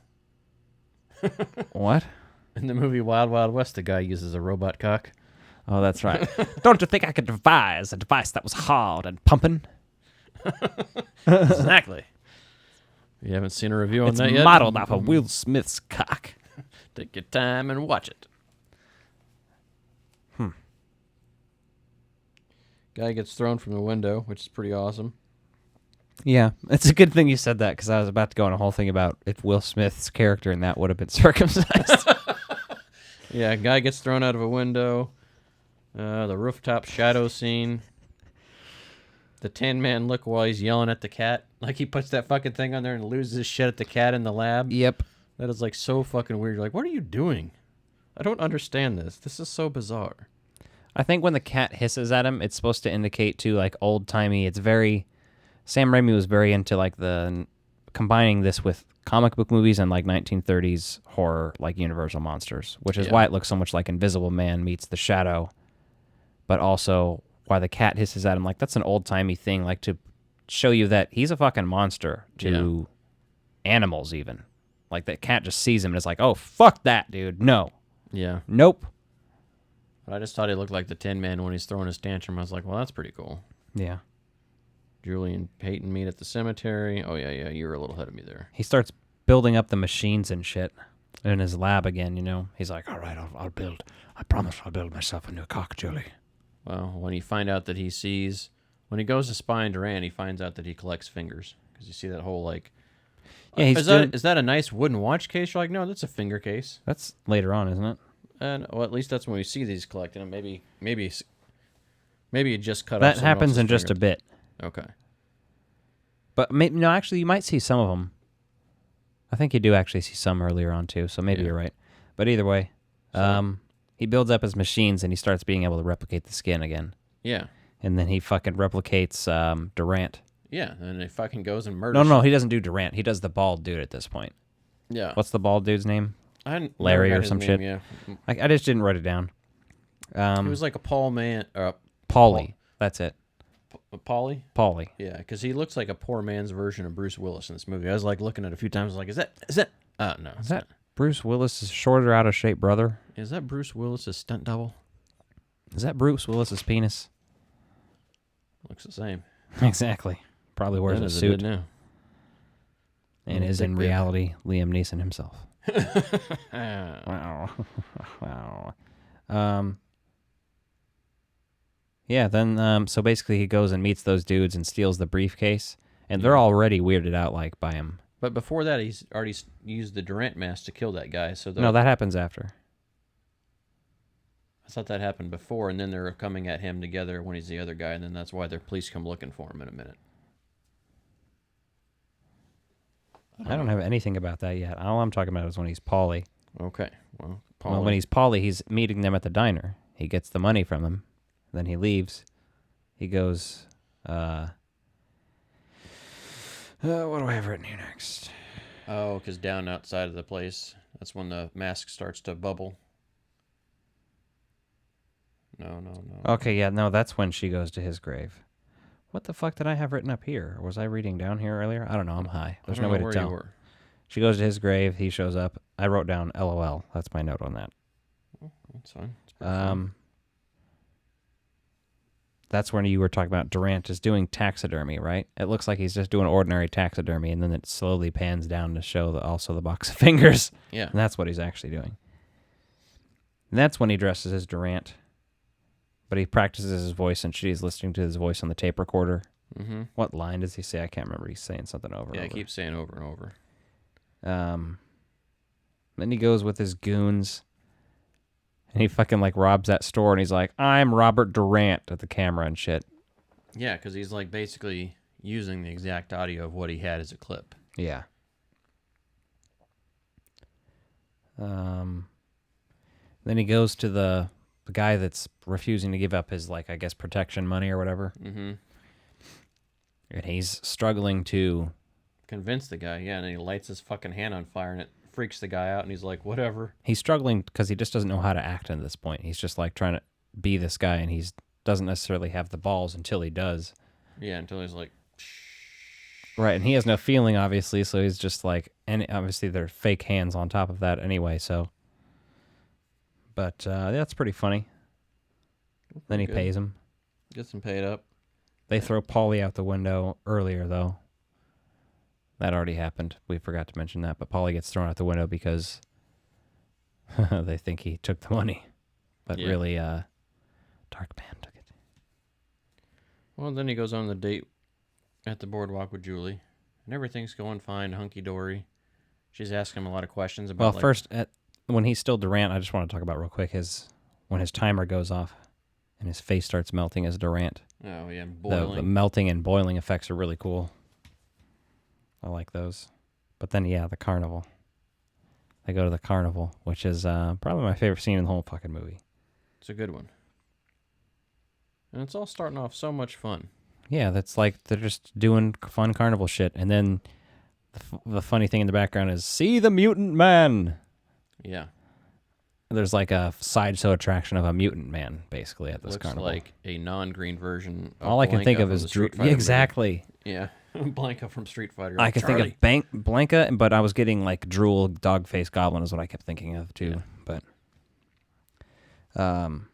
What? In the movie Wild Wild West, the guy uses a robot cock. Oh, that's right. Don't you think I could devise a device that was hard and pumping? Exactly. You haven't seen a review on that yet? It's modeled off of Will Smith's cock. Take your time and watch it. Guy gets thrown from the window, which is pretty awesome. Yeah, it's a good thing you said that, because I was about to go on a whole thing about if Will Smith's character in that would have been circumcised. Yeah, guy gets thrown out of a window. The rooftop shadow scene. The Tin Man look while he's yelling at the cat. Like he puts that fucking thing on there and loses his shit at the cat in the lab. Yep. That is like so fucking weird. You're like, what are you doing? I don't understand this. This is so bizarre. I think when the cat hisses at him, it's supposed to indicate to like old-timey. It's very... Sam Raimi was very into like the... combining this with comic book movies and like 1930s horror, like Universal monsters, which is why it looks so much like Invisible Man meets The Shadow, but also... why the cat hisses at him, like that's an old-timey thing, like to show you that he's a fucking monster to animals even. Like that cat just sees him and is like, oh, fuck that, dude. No. Yeah. Nope. But I just thought he looked like the Tin Man when he's throwing his tantrum. I was like, well, that's pretty cool. Yeah. Julie and Peyton meet at the cemetery. Oh, yeah, you were a little ahead of me there. He starts building up the machines and shit in his lab again, you know. He's like, all right, I'll build. I promise I'll build myself a new cock, Julie. Well, when he find out that he sees... When he goes to spy on Duran, he finds out that he collects fingers. Because you see that whole, like... Yeah, is that a nice wooden watch case? You're like, no, that's a finger case. That's later on, isn't it? And well, at least that's when we see these collecting them. Maybe it just cut off. That happens in just a bit. Okay. But no, actually, you might see some of them. I think you do actually see some earlier on too. So maybe you're right. But either way, he builds up his machines and he starts being able to replicate the skin again. Yeah. And then he fucking replicates Durant. Yeah, and he fucking goes and murders. No, he doesn't do Durant. He does the bald dude at this point. Yeah. What's the bald dude's name? Larry or some shit. Yeah. I just didn't write it down. He was like a Paulie. That's it. Paulie? Paulie. Yeah, because he looks like a poor man's version of Bruce Willis in this movie. I was like looking at it a few times. I was like, is that? No. Is that Bruce Willis's shorter, out of shape brother? Is that Bruce Willis's stunt double? Is that Bruce Willis's penis? Looks the same. Exactly. Probably wears a suit. Now. And is in reality Liam Neeson himself. Wow. Yeah, then so basically he goes and meets those dudes and steals the briefcase, and they're already weirded out like by him. But before that, he's already used the Durant mask to kill that guy. So no, that happens after. I I thought that happened before, and then they're coming at him together when he's the other guy, and then that's why their police come looking for him in a minute. I don't have anything about that yet. All I'm talking about is when he's Paulie. Okay. Well, when he's Paulie, he's meeting them at the diner. He gets the money from them. Then he leaves. He goes, what do I have written here next? Oh, because down outside of the place, that's when the mask starts to bubble. No. Okay, yeah, no, that's when she goes to his grave. What the fuck did I have written up here? Or was I reading down here earlier? I don't know, I'm high. There's no way to tell. She goes to his grave, he shows up. I wrote down LOL. That's my note on that. Oh, that's fine. That's when you were talking about Durant is doing taxidermy, right? It looks like he's just doing ordinary taxidermy, and then it slowly pans down to show also the box of fingers. Yeah. And that's what he's actually doing. And that's when he dresses as Durant. But he practices his voice, and she's listening to his voice on the tape recorder. Mm-hmm. What line does he say? I can't remember. He's saying something over and over. Yeah, he keeps saying over and over. Then he goes with his goons, and he fucking like robs that store, and he's like, "I'm Robert Durant" at the camera and shit. Yeah, because he's like basically using the exact audio of what he had as a clip. Yeah. Then he goes to the guy that's refusing to give up his, like, I guess, protection money or whatever. Mm-hmm. And he's struggling to convince the guy, yeah, and then he lights his fucking hand on fire, and it freaks the guy out, and he's like, whatever. He's struggling because he just doesn't know how to act at this point. He's just, like, trying to be this guy, and he doesn't necessarily have the balls until he does. Yeah, until he's like... Right, and he has no feeling, obviously, so he's just like... And obviously, they're fake hands on top of that anyway, so... But that's pretty funny. Then he pays him. Gets him paid up. They throw Paulie out the window earlier, though. That already happened. We forgot to mention that. But Paulie gets thrown out the window because they think he took the money. But really, Darkman took it. Well, then he goes on the date at the boardwalk with Julie. And everything's going fine, hunky-dory. She's asking him a lot of questions about... Well, first... when he's still Durant, I just want to talk about real quick when his timer goes off and his face starts melting as Durant. Oh, yeah, boiling. The melting and boiling effects are really cool. I like those. But then, yeah, the carnival. They go to the carnival, which is probably my favorite scene in the whole fucking movie. It's a good one. And it's all starting off so much fun. Yeah, that's like they're just doing fun carnival shit. And then the funny thing in the background is, see the mutant man! Yeah. There's like a sideshow attraction of a mutant man, basically, at this carnival. Looks like a non-green version of all I can think of is Street Fighter. Exactly. Movie. Yeah. Blanca from Street Fighter. I could think of Blanca, but I was getting like Drool Dogface Goblin is what I kept thinking of too. Yeah. But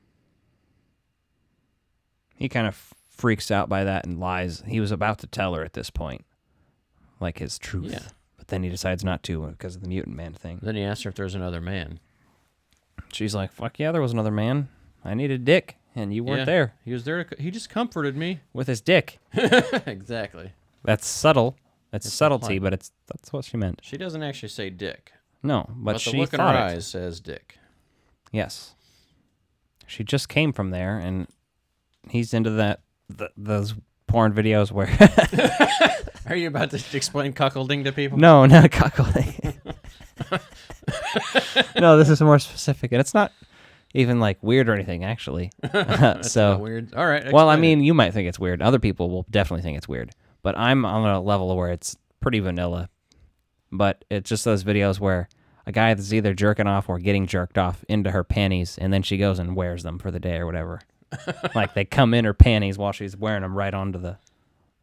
he kind of freaks out by that and lies. He was about to tell her at this point, like his truth. Yeah. But then he decides not to because of the mutant man thing. Then he asks her if there's another man. She's like, fuck yeah, there was another man. I needed dick, and you weren't there. He was there. He just comforted me. With his dick. Exactly. That's subtle. It's subtlety, but that's what she meant. She doesn't actually say dick. No, but she the look in her eyes says dick. Yes. She just came from there, and he's into those porn videos where... Are you about to explain cuckolding to people? No, not cuckolding. No, this is more specific, and it's not even like weird or anything, actually. That's not weird. All right. Well, I mean, you might think it's weird. Other people will definitely think it's weird, but I'm on a level where it's pretty vanilla. But it's just those videos where a guy that's either jerking off or getting jerked off into her panties, and then she goes and wears them for the day or whatever. Like they come in her panties while she's wearing them right onto the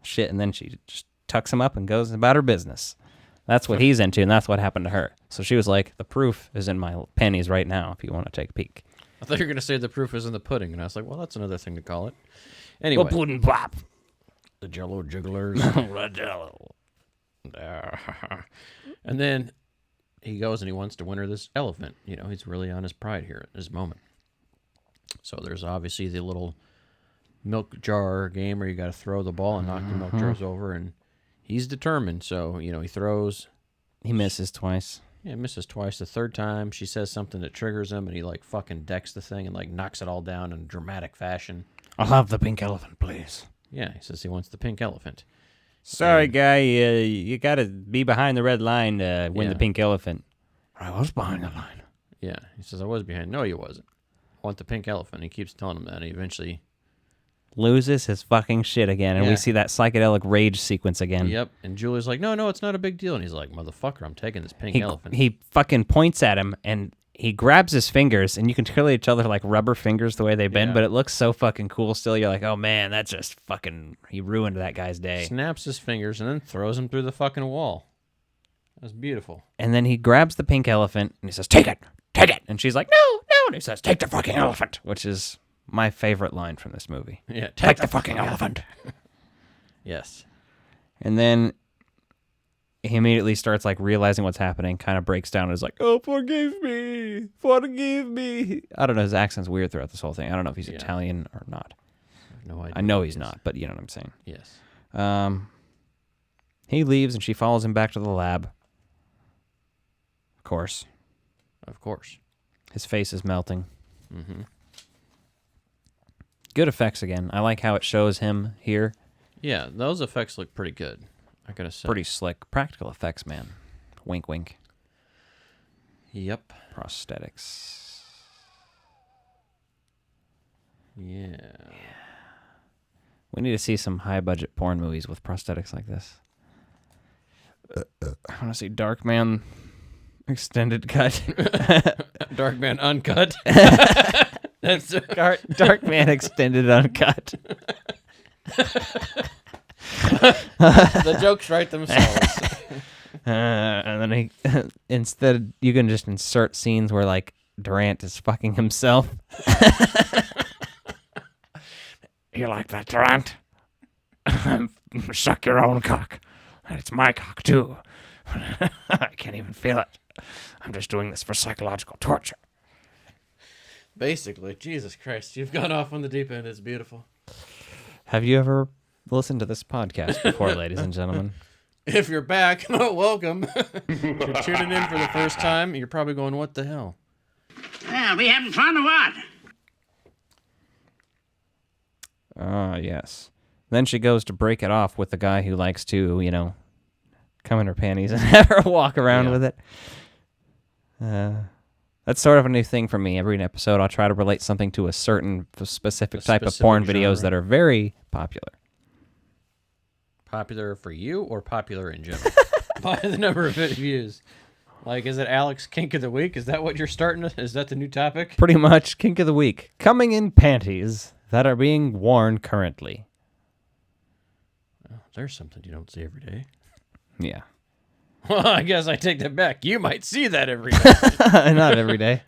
shit, and then she just tucks him up and goes about her business. That's what he's into, and that's what happened to her. So she was like, the proof is in my panties right now if you want to take a peek. I thought you were going to say the proof is in the pudding, and I was like, well, that's another thing to call it. Anyway. The pudding pop. The Jello jigglers. The Jello. And then he goes and he wants to win her this elephant. You know, he's really on his pride here at this moment. So there's obviously the little milk jar game where you got to throw the ball and knock the milk jars over, and he's determined. So, you know, he throws. He misses twice. Yeah, misses twice. The third time, she says something that triggers him, and he, like, fucking decks the thing and, like, knocks it all down in dramatic fashion. I'll have the pink elephant, please. Yeah, he says he wants the pink elephant. Sorry, guy, you gotta be behind the red line to win the pink elephant. I was behind the line. Yeah, he says, I was behind. No, you wasn't. I want the pink elephant. He keeps telling him that, and he eventually loses his fucking shit again, and we see that psychedelic rage sequence again. Yep, and Julie's like, no, it's not a big deal. And he's like, motherfucker, I'm taking this pink elephant. He fucking points at him, and he grabs his fingers, and you can clearly tell they're like rubber fingers the way they bend, but it looks so fucking cool still. You're like, oh man, that's just fucking, he ruined that guy's day. Snaps his fingers and then throws him through the fucking wall. That's beautiful. And then he grabs the pink elephant, and he says, take it. And she's like, no. And he says, take the fucking elephant, which is my favorite line from this movie. Yeah, take the fucking elephant. Yes. And then he immediately starts like realizing what's happening, kind of breaks down and is like, oh, forgive me. I don't know, his accent's weird throughout this whole thing. I don't know if he's Italian or not. No idea. I know he's not, but you know what I'm saying. Yes. He leaves and she follows him back to the lab. Of course. His face is melting. Mm-hmm. Good effects again. I like how it shows him here. Yeah, those effects look pretty good, I gotta say. Pretty slick. Practical effects, man. Wink, wink. Yep. Prosthetics. Yeah. We need to see some high-budget porn movies with prosthetics like this. I want to see Darkman extended cut. Darkman uncut. That's Darkman extended uncut. The jokes write themselves. And then instead you can just insert scenes where like Durant is fucking himself. You like that, Durant? Suck your own cock. And it's my cock, too. I can't even feel it. I'm just doing this for psychological torture. Basically, Jesus Christ, you've gone off on the deep end. It's beautiful. Have you ever listened to this podcast before, ladies and gentlemen? If you're back, welcome. If you're tuning in for the first time, you're probably going, what the hell? Yeah, we having fun or what? Yes. Then she goes to break it off with the guy who likes to, come in her panties and have her walk around with it. That's sort of a new thing for me. Every episode, I'll try to relate something to a certain specific type of porn videos that are very popular. Popular for you or popular in general? By the number of views. Like, is it Alex Kink of the Week? Is that what you're starting to? Is that the new topic? Pretty much. Kink of the Week. Coming in panties that are being worn currently. Well, there's something you don't see every day. Yeah. Well, I guess I take that back. You might see that every day. Not every day.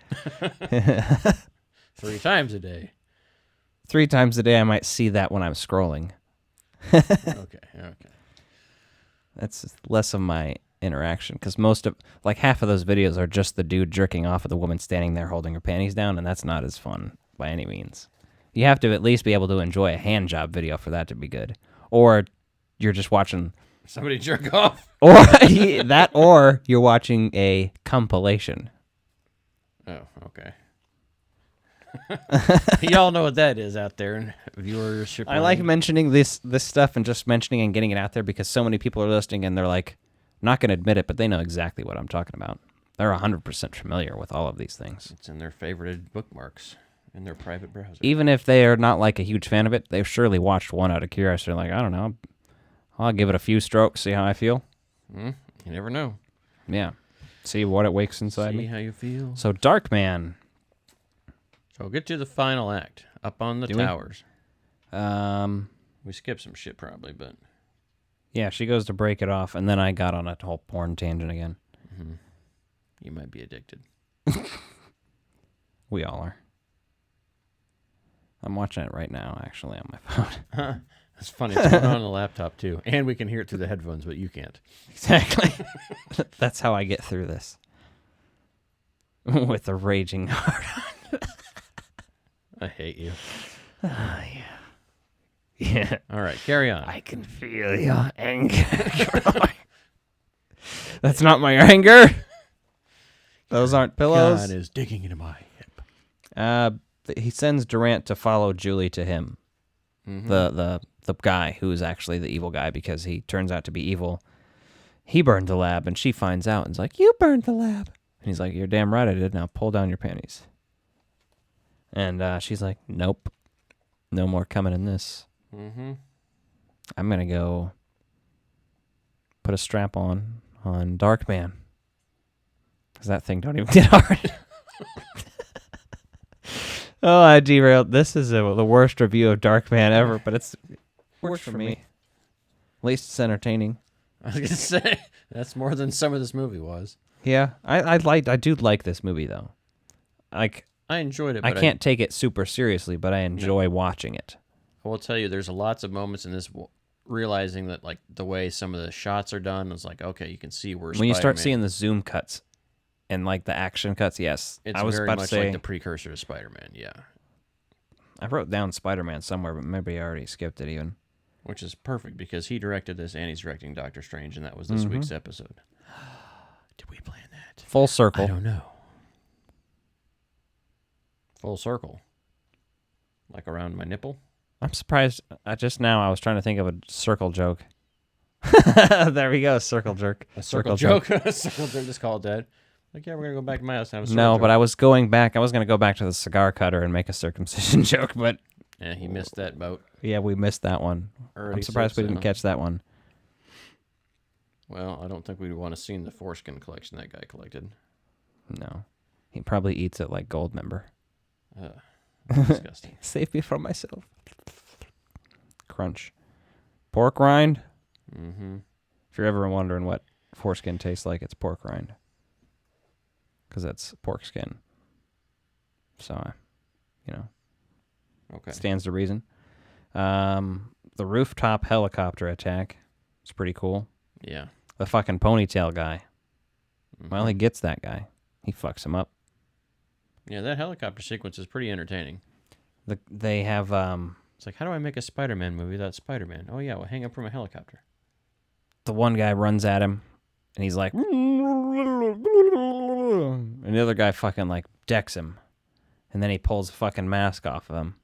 3 times a day. 3 times a day I might see that when I'm scrolling. Okay. That's less of my interaction, because half of those videos are just the dude jerking off of the woman standing there holding her panties down, and that's not as fun by any means. You have to at least be able to enjoy a hand job video for that to be good. Or you're just watching somebody jerk off. Or that, or you're watching a compilation. Oh, okay. Y'all know what that is out there in viewership. I like mentioning this stuff and just mentioning and getting it out there because so many people are listening and they're like, not going to admit it, but they know exactly what I'm talking about. They're 100% familiar with all of these things. It's in their favorited bookmarks in their private browser. Even if they are not like a huge fan of it, they've surely watched one out of curiosity. Like, I don't know, I'll give it a few strokes, see how I feel. You never know. Yeah. See what it wakes inside me. See how you feel. So, Darkman. So, we'll get to the final act. Up on the towers. We skipped some shit probably, but... Yeah, she goes to break it off, and then I got on a whole porn tangent again. Mm-hmm. You might be addicted. We all are. I'm watching it right now, actually, on my phone. That's funny. It's going on the laptop, too. And we can hear it through the headphones, but you can't. Exactly. That's how I get through this. With a raging heart. I hate you. Yeah. Yeah. All right, carry on. I can feel your anger. That's not my anger. Those aren't pillows. God is digging into my hip. He sends Durant to follow Julie to him. Mm-hmm. The guy who is actually the evil guy because he turns out to be evil. He burned the lab, and she finds out and is like, "You burned the lab." And he's like, "You're damn right I did. Now pull down your panties." And she's like, "Nope. No more coming in this. Mm-hmm. I'm going to go put a strap on Darkman. Because that thing don't even get hard." Oh, I derailed. This is the worst review of Darkman ever, but it works for me. At least it's entertaining. I was going to say, that's more than some of this movie was. Yeah, I do like this movie, though. Like, I enjoyed it, I but can't take it super seriously, but I enjoy watching it. I will tell you, there's lots of moments in this realizing that, like, the way some of the shots are done is like, okay, you can see where when you start seeing the zoom cuts and, like, the action cuts, yes. It's I was very about much to say, like the precursor to Spider-Man, yeah. I wrote down Spider-Man somewhere, but maybe I already skipped it even. Which is perfect, because he directed this and he's directing Doctor Strange, and that was this week's episode. Did we plan that? Full circle. I don't know. Full circle. Like around my nipple? I'm surprised. Just now I was trying to think of a circle joke. There we go, circle jerk. A circle joke? A circle joke, just call it that. Like, yeah, we're going to go back to my house and have a circle No, joke. but I was going back. I was going to go back to the cigar cutter and make a circumcision joke, but... Yeah, he missed that boat. Yeah, we missed that one. Already I'm surprised we didn't catch that one. Well, I don't think we'd want to see the foreskin collection that guy collected. No. He probably eats it like Goldmember. Disgusting. Save me from myself. Crunch. Pork rind? Mm-hmm. If you're ever wondering what foreskin tastes like, it's pork rind. Because that's pork skin. So, okay. Stands to reason. The rooftop helicopter attack is pretty cool. Yeah. The fucking ponytail guy. Well, he gets that guy. He fucks him up. Yeah, that helicopter sequence is pretty entertaining. They have... It's like, how do I make a Spider-Man movie without Spider-Man? Oh, yeah, well, hang up from a helicopter. The one guy runs at him, and he's like... And the other guy fucking, like, decks him. And then he pulls the fucking mask off of him.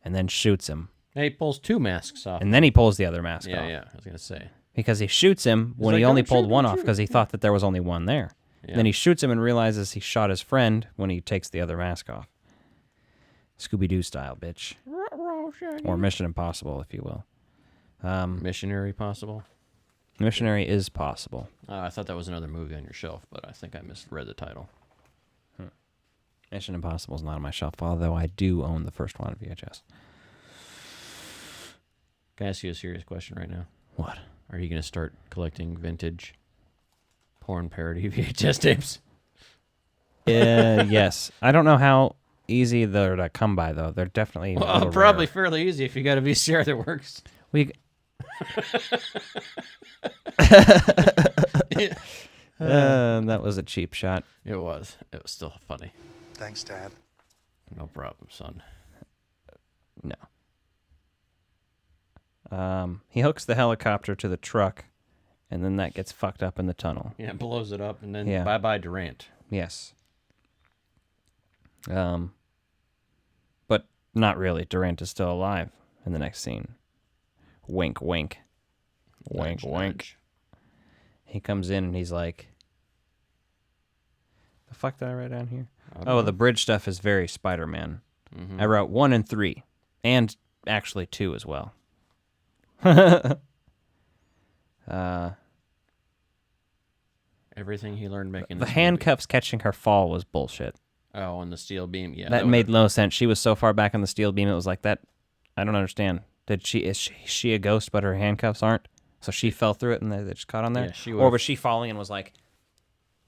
And then shoots him. Hey, he pulls two masks off. And then he pulls the other mask off. Yeah, I was going to say. Because he shoots him when he only pulled one off because he thought that there was only one there. Yeah. Then he shoots him and realizes he shot his friend when he takes the other mask off. Scooby-Doo style, bitch. Or Mission Impossible, if you will. Missionary Possible? Missionary is possible. I thought that was another movie on your shelf, but I think I misread the title. Mission Impossible is not on my shelf, although I do own the first one on VHS. Can I ask you a serious question right now? What? Are you going to start collecting vintage porn parody VHS tapes? Yes. I don't know how easy they're to come by, though. They're definitely probably fairly easy if you got a VCR that works. That was a cheap shot. It was. It was still funny. Thanks, Dad. No problem, son. No. He hooks the helicopter to the truck, and then that gets fucked up in the tunnel. Yeah, it blows it up, and then bye-bye Durant. Yes. But not really. Durant is still alive in the next scene. Wink, wink. Wink, wink. He comes in, and he's like... The fuck did I write down here? Oh, the bridge stuff is very Spider-Man. I wrote 1 and 3, and actually 2 as well. Everything he learned making the handcuffs catching her fall was bullshit. Oh, and the steel beam, yeah. That made no sense. She was so far back on the steel beam, it was like that. I don't understand. Is she a ghost, but her handcuffs aren't? So she fell through it, and they just caught on there. Yeah, or was she falling and was like?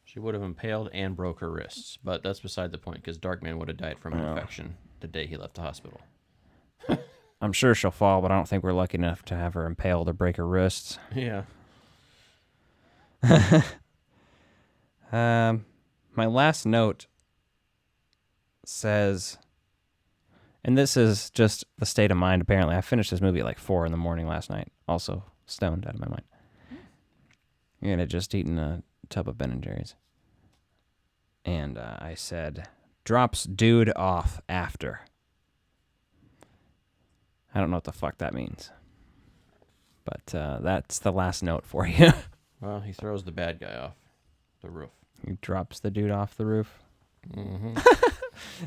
She would have impaled and broke her wrists, but that's beside the point because Darkman would have died from an infection the day he left the hospital. I'm sure she'll fall, but I don't think we're lucky enough to have her impaled or break her wrists. Yeah. My last note says, and this is just the state of mind, apparently. I finished this movie at like 4 a.m. last night, also stoned out of my mind. And had just eaten a tub of Ben & Jerry's. And I said, drops dude off after. I don't know what the fuck that means. But that's the last note for you. Well, he throws the bad guy off the roof. He drops the dude off the roof. Mm-hmm.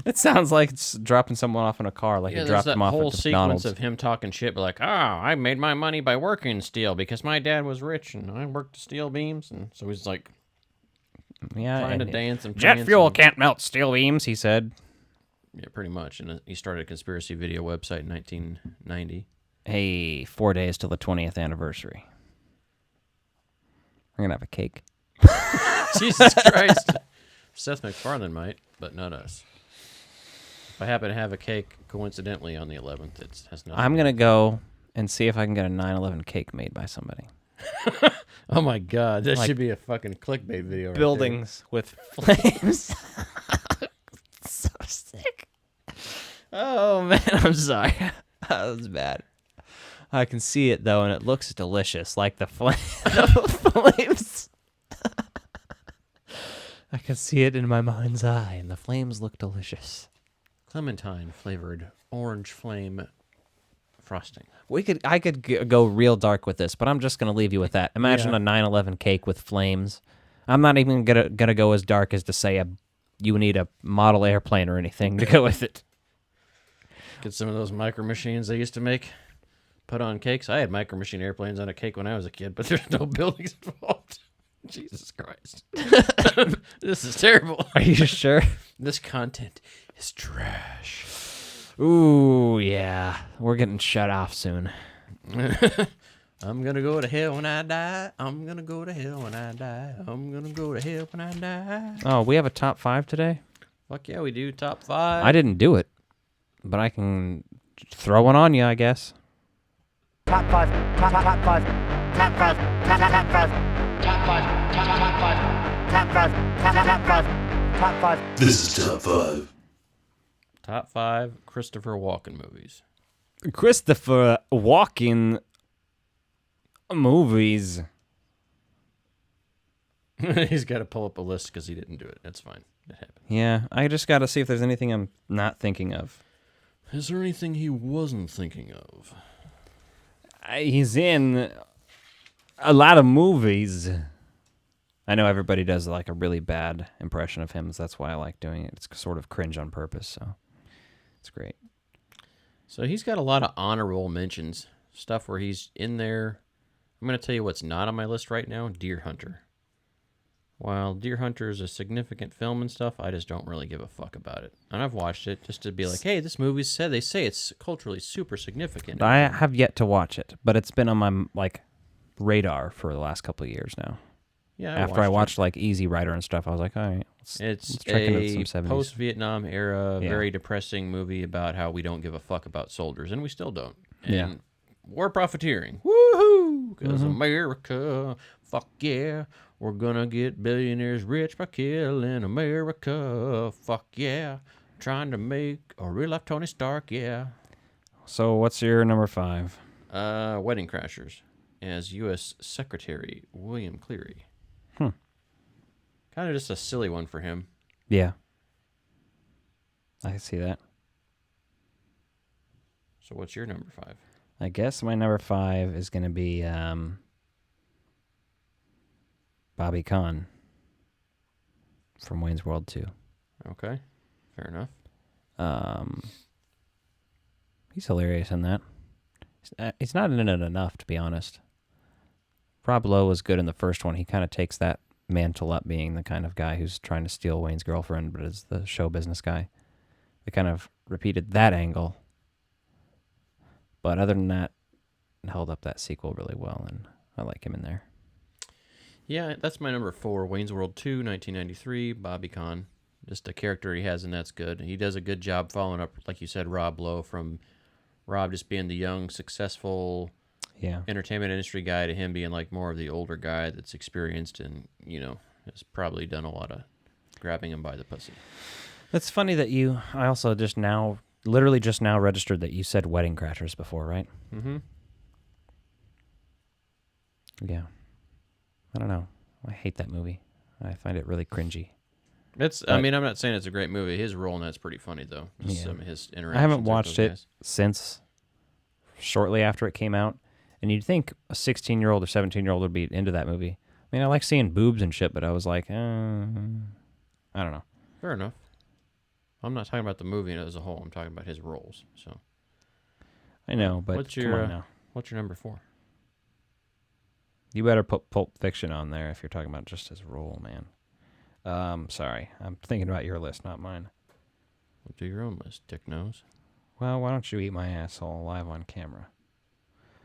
It sounds like it's dropping someone off in a car, like he dropped him off at whole McDonald's. sequence of him talking shit, but like, I made my money by working steel because my dad was rich and I worked steel beams, and so he's like, trying to dance and jet fuel can't melt steel beams, he said. Yeah, pretty much. And he started a conspiracy video website in 1990. Hey, 4 days till the 20th anniversary. We're gonna have a cake. Jesus Christ. Seth MacFarlane might, but not us. If I happen to have a cake coincidentally on the 11th, it has nothing. I'm gonna go and see if I can get a 9/11 cake made by somebody. Oh my God, that Like should be a fucking clickbait video. Right buildings with flames. So sick. Oh man, I'm sorry. That was bad. I can see it though, and it looks delicious, like the flames. I can see it in my mind's eye, and the flames look delicious. Clementine flavored orange flame frosting. I could go real dark with this, but I'm just gonna leave you with that. Imagine a 9/11 cake with flames. I'm not even gonna go as dark as to say you need a model airplane or anything to go with it. Get some of those micro machines they used to make, put on cakes. I had micro machine airplanes on a cake when I was a kid, but there's no buildings involved. Jesus Christ. This is terrible. Are you sure? This content is trash. Ooh, yeah. We're getting shut off soon. I'm gonna go to hell when I die. I'm gonna go to hell when I die. I'm gonna go to hell when I die. Oh, we have a top 5 today? Fuck yeah, we do. Top 5. I didn't do it, but I can throw one on you, I guess. Top 5. Top 5. Top 5. Top 5. Top 5. Top 5. Top 5. Top 5. Top 5. Top 5. Top 5. This is top 5. Top 5 Christopher Walken movies. Christopher Walken movies. He's got to pull up a list because he didn't do it. That's fine. It happened. Yeah, I just got to see if there's anything I'm not thinking of. Is there anything he wasn't thinking of? He's in a lot of movies. I know everybody does like a really bad impression of him, so that's why I like doing it. It's sort of cringe on purpose, so it's great. So he's got a lot of honor roll mentions, stuff where he's in there. I'm going to tell you what's not on my list right now, Deer Hunter. While Deer Hunter is a significant film and stuff, I just don't really give a fuck about it. And I've watched it just to be like, hey, this movie they say it's culturally super significant. I have yet to watch it, but it's been on my radar for the last couple of years now. Yeah, after I watched like Easy Rider and stuff, I was like, all right, let's check into some 70s. Post-Vietnam era, very depressing movie about how we don't give a fuck about soldiers, and we still don't. And war profiteering, woohoo! Because America, fuck yeah, we're gonna get billionaires rich by killing America, fuck yeah, trying to make a real life Tony Stark, yeah. So what's your number 5? Wedding Crashers, as U.S. Secretary William Cleary. Kind of just a silly one for him. Yeah. I can see that. So what's your number 5? I guess my number 5 is going to be Bobby Conn from Wayne's World 2. Okay. Fair enough. He's hilarious in that. He's not in it enough, to be honest. Rob Lowe was good in the first one. He kind of takes that mantle up being the kind of guy who's trying to steal Wayne's girlfriend, but is the show business guy. They kind of repeated that angle. But other than that, it held up that sequel really well, and I like him in there. Yeah, that's my number 4. Wayne's World 2, 1993, Bobby Conn. Just the character he has, and that's good. He does a good job following up, like you said, Rob Lowe, from Rob just being the young, successful entertainment industry guy to him being like more of the older guy that's experienced and, has probably done a lot of grabbing him by the pussy. It's funny that I also literally just now registered that you said Wedding Crashers before, right? Mm-hmm. Yeah. I don't know. I hate that movie. I find it really cringy. I mean, I'm not saying it's a great movie. His role in that's pretty funny, though. Just some of his interactions. I haven't with watched those it guys. since shortly after it came out, and you'd think a 16-year-old or 17-year-old would be into that movie. I mean, I like seeing boobs and shit, but I was like, I don't know. Fair enough. I'm not talking about the movie as a whole. I'm talking about his roles. So I know, but what's come your on now. what's your number 4? You better put Pulp Fiction on there if you're talking about just his role, man. Sorry, I'm thinking about your list, not mine. Well, do your own list, Dick Nose. Well, why don't you eat my asshole live on camera?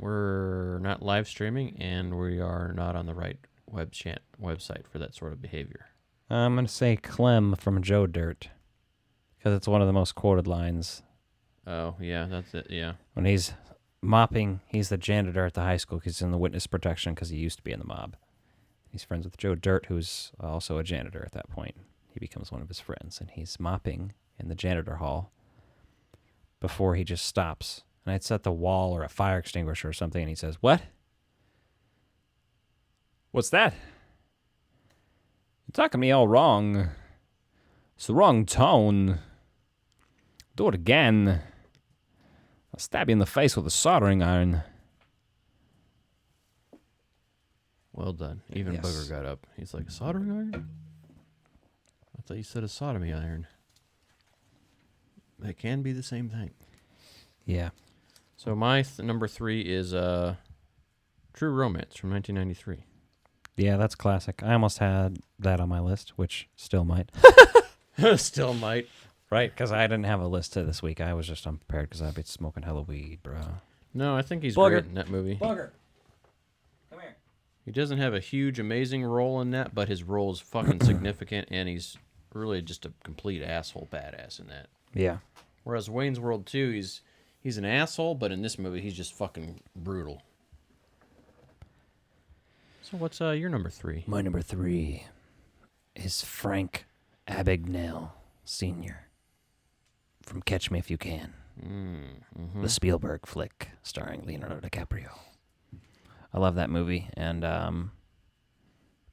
We're not live streaming, and we are not on the right website for that sort of behavior. I'm going to say Clem from Joe Dirt, because it's one of the most quoted lines. Oh, yeah, that's it, yeah. When he's mopping, he's the janitor at the high school because he's in the witness protection because he used to be in the mob. He's friends with Joe Dirt, who's also a janitor at that point. He becomes one of his friends, and he's mopping in the janitor hall before he just stops. And I'd set the wall or a fire extinguisher or something, and he says, "What? What's that? You're talking to me all wrong. It's the wrong tone. Do it again. I'll stab you in the face with a soldering iron." Well done. Even Yes. Booger got up. He's like, a soldering iron? I thought you said a sodomy iron. They can be the same thing. Yeah. So my number 3 is True Romance from 1993. Yeah, that's classic. I almost had that on my list, which still might. Still might. Right, because I didn't have a list to this week. I was just unprepared because I've been smoking hella weed, bro. No, I think he's Booger. great in that movie. Booger. Come here. He doesn't have a huge, amazing role in that, but his role is fucking significant, and he's really just a complete asshole badass in that. Yeah. Whereas Wayne's World 2, he's an asshole, but in this movie, he's just fucking brutal. So what's your number 3? My number 3 is Frank Abagnale Sr. from Catch Me If You Can. Mm-hmm. The Spielberg flick starring Leonardo DiCaprio. I love that movie, and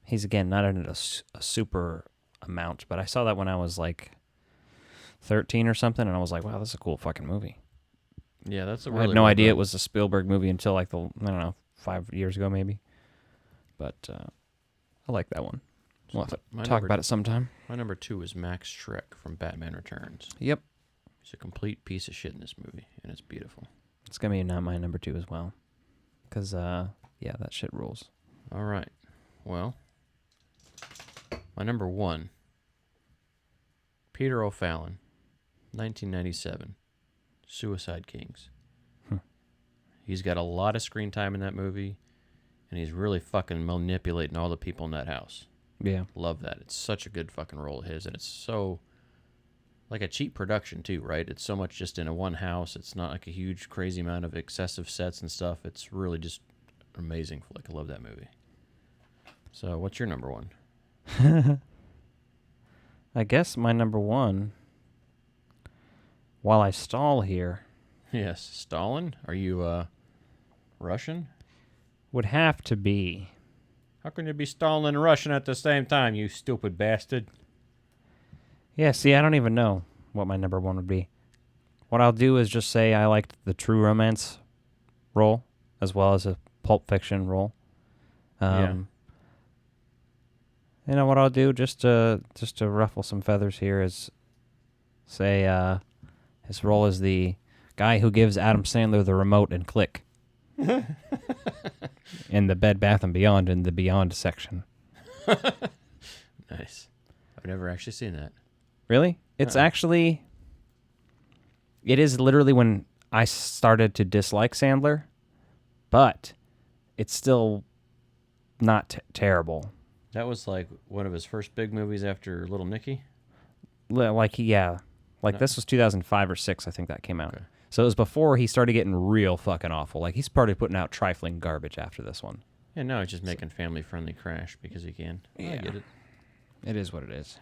he's, again, not in a super amount, but I saw that when I was, like, 13 or something, and I was like, wow, this is a cool fucking movie. Yeah, that's a really I had no well idea done. it was a Spielberg movie until, like, I don't know, 5 years ago, maybe. But I like that one. We'll have to talk about it sometime. My number 2 is Max Schreck from Batman Returns. Yep. He's a complete piece of shit in this movie, and it's beautiful. It's going to be not my number 2 as well. Because, yeah, that shit rules. All right. Well, my number 1, Peter O'Fallon, 1997, Suicide Kings. He's got a lot of screen time in that movie, and he's really fucking manipulating all the people in that house. Yeah. Love that. It's such a good fucking role of his, and it's so, like a cheap production too, right? It's so much just in a one house. It's not like a huge, crazy amount of excessive sets and stuff. It's really just amazing flick. I love that movie. So, what's your number 1? I guess my number 1, while I stall here... Yes, Stalin? Are you, Russian? Would have to be... How can you be Stalin and Russian at the same time, you stupid bastard? Yeah, see, I don't even know what my number 1 would be. What I'll do is just say I liked the True Romance role, as well as a Pulp Fiction role. Yeah. You know what I'll do, just to ruffle some feathers here, is say his role is the guy who gives Adam Sandler the remote and Click. In the Bed Bath & Beyond, in the Beyond section. Nice. I've never actually seen that. Really? It's actually... It is literally when I started to dislike Sandler, but it's still not terrible. That was like one of his first big movies after Little Nicky? This was 2005 or 6, I think that came out. Okay. So it was before he started getting real fucking awful. Like, he started putting out trifling garbage after this one. Yeah, now he's just making family-friendly trash because he can. Yeah. I get it. It is what it is.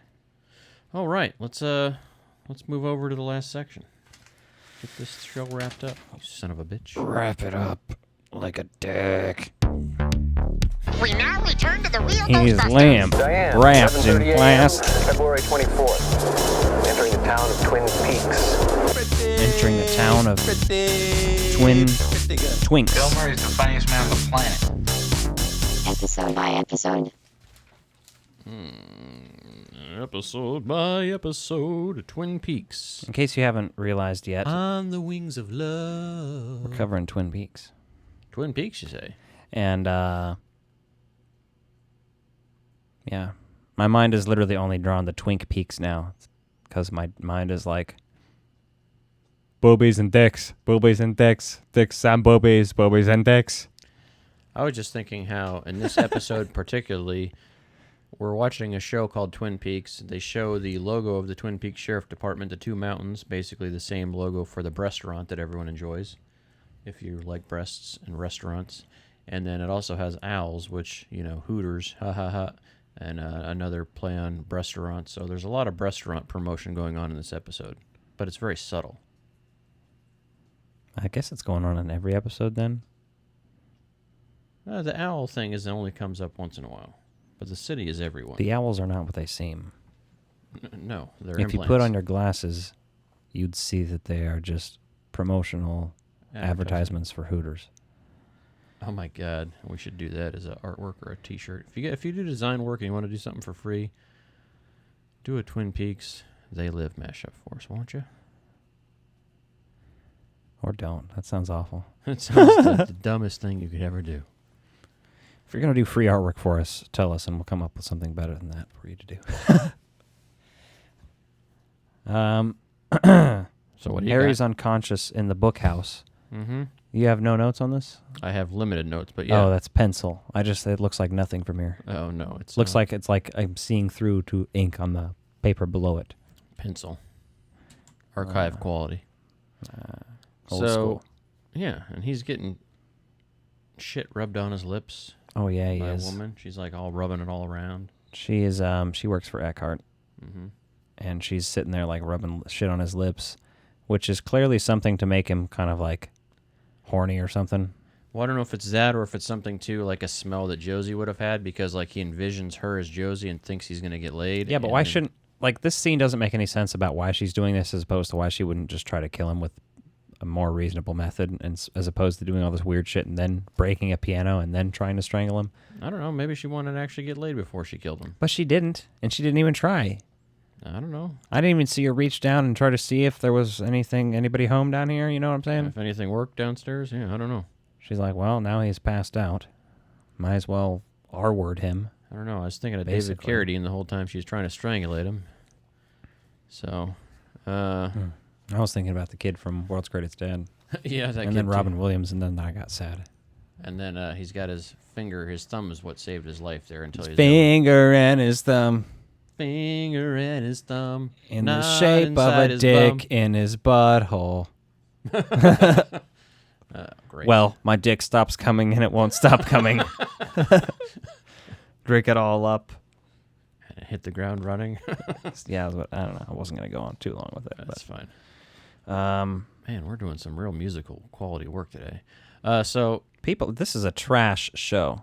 All right, let's move over to the last section. Get this show wrapped up, you son of a bitch. Wrap it up like a dick. We now return to the real He's Ghostbusters. lamb, Diane, wrapped in 11:38 plastic. February 24th. Entering the town of Twin Peaks. Entering the town of Twin Twinks. Bill Murray's the funniest man on the planet. Episode by episode. Episode by episode of Twin Peaks. In case you haven't realized yet, On the wings of love. we're covering Twin Peaks. Twin Peaks, you say? And, yeah. My mind is literally only drawn to Twink Peaks now. Because my mind is like, boobies and dicks, dicks and boobies and dicks. I was just thinking how, in this episode particularly, we're watching a show called Twin Peaks. They show the logo of the Twin Peaks Sheriff Department, the two mountains, basically the same logo for the restaurant that everyone enjoys, if you like breasts and restaurants. And then it also has owls, which, Hooters, ha ha ha, and another play on restaurants. So there's a lot of restaurant promotion going on in this episode, but it's very subtle. I guess it's going on in every episode then. The owl thing only comes up once in a while, but the city is everyone. The owls are not what they seem. No, they're If implants. you put on your glasses, you'd see that they are just promotional advertisements for Hooters. Oh my God, we should do that as an artwork or a T-shirt. If you do design work and you want to do something for free, do a Twin Peaks They Live mashup for us, won't you? Or don't. That sounds awful. It sounds the dumbest thing you could ever do. If you're going to do free artwork for us, tell us and we'll come up with something better than that for you to do. So what do you Harry's got? unconscious in the book house. Mm-hmm. You have no notes on this? I have limited notes, but yeah. Oh, that's pencil. It looks like nothing from here. Oh, no. It's looks like it's like I'm seeing through to ink on the paper below it. Pencil. Archive quality. Old school. Yeah, and he's getting shit rubbed on his lips. Oh, yeah, he by is. a woman. She's like all rubbing it all around. She is. She works for Eckhart, and she's sitting there like rubbing shit on his lips, which is clearly something to make him kind of like horny or something. Well, I don't know if it's that or if it's something too like a smell that Josie would have had because like he envisions her as Josie and thinks he's gonna get laid. Yeah, but why shouldn't this scene doesn't make any sense about why she's doing this as opposed to why she wouldn't just try to kill him with a more reasonable method, and as opposed to doing all this weird shit and then breaking a piano and then trying to strangle him. I don't know. Maybe she wanted to actually get laid before she killed him. But she didn't, and she didn't even try. I don't know. I didn't even see her reach down and try to see if there was anybody home down here. You know what I'm saying? If anything worked downstairs, yeah, I don't know. She's like, well, now he's passed out. Might as well R-word him. I don't know. I was thinking of Basically. David Carradine the whole time she was trying to strangulate him. So, I was thinking about the kid from World's Greatest Dad. Yeah, that and kid then too. Robin Williams, and then I got sad. And then he's got his thumb is what saved his life there until he's Finger and his thumb. Finger and his thumb. In the shape of a dick in his butthole. Great. Well, my dick stops coming and it won't stop coming. Drink it all up. And hit the ground running. Yeah, I don't know. I wasn't going to go on too long with it. That's fine. Man, we're doing some real musical quality work today. So people, this is a trash show.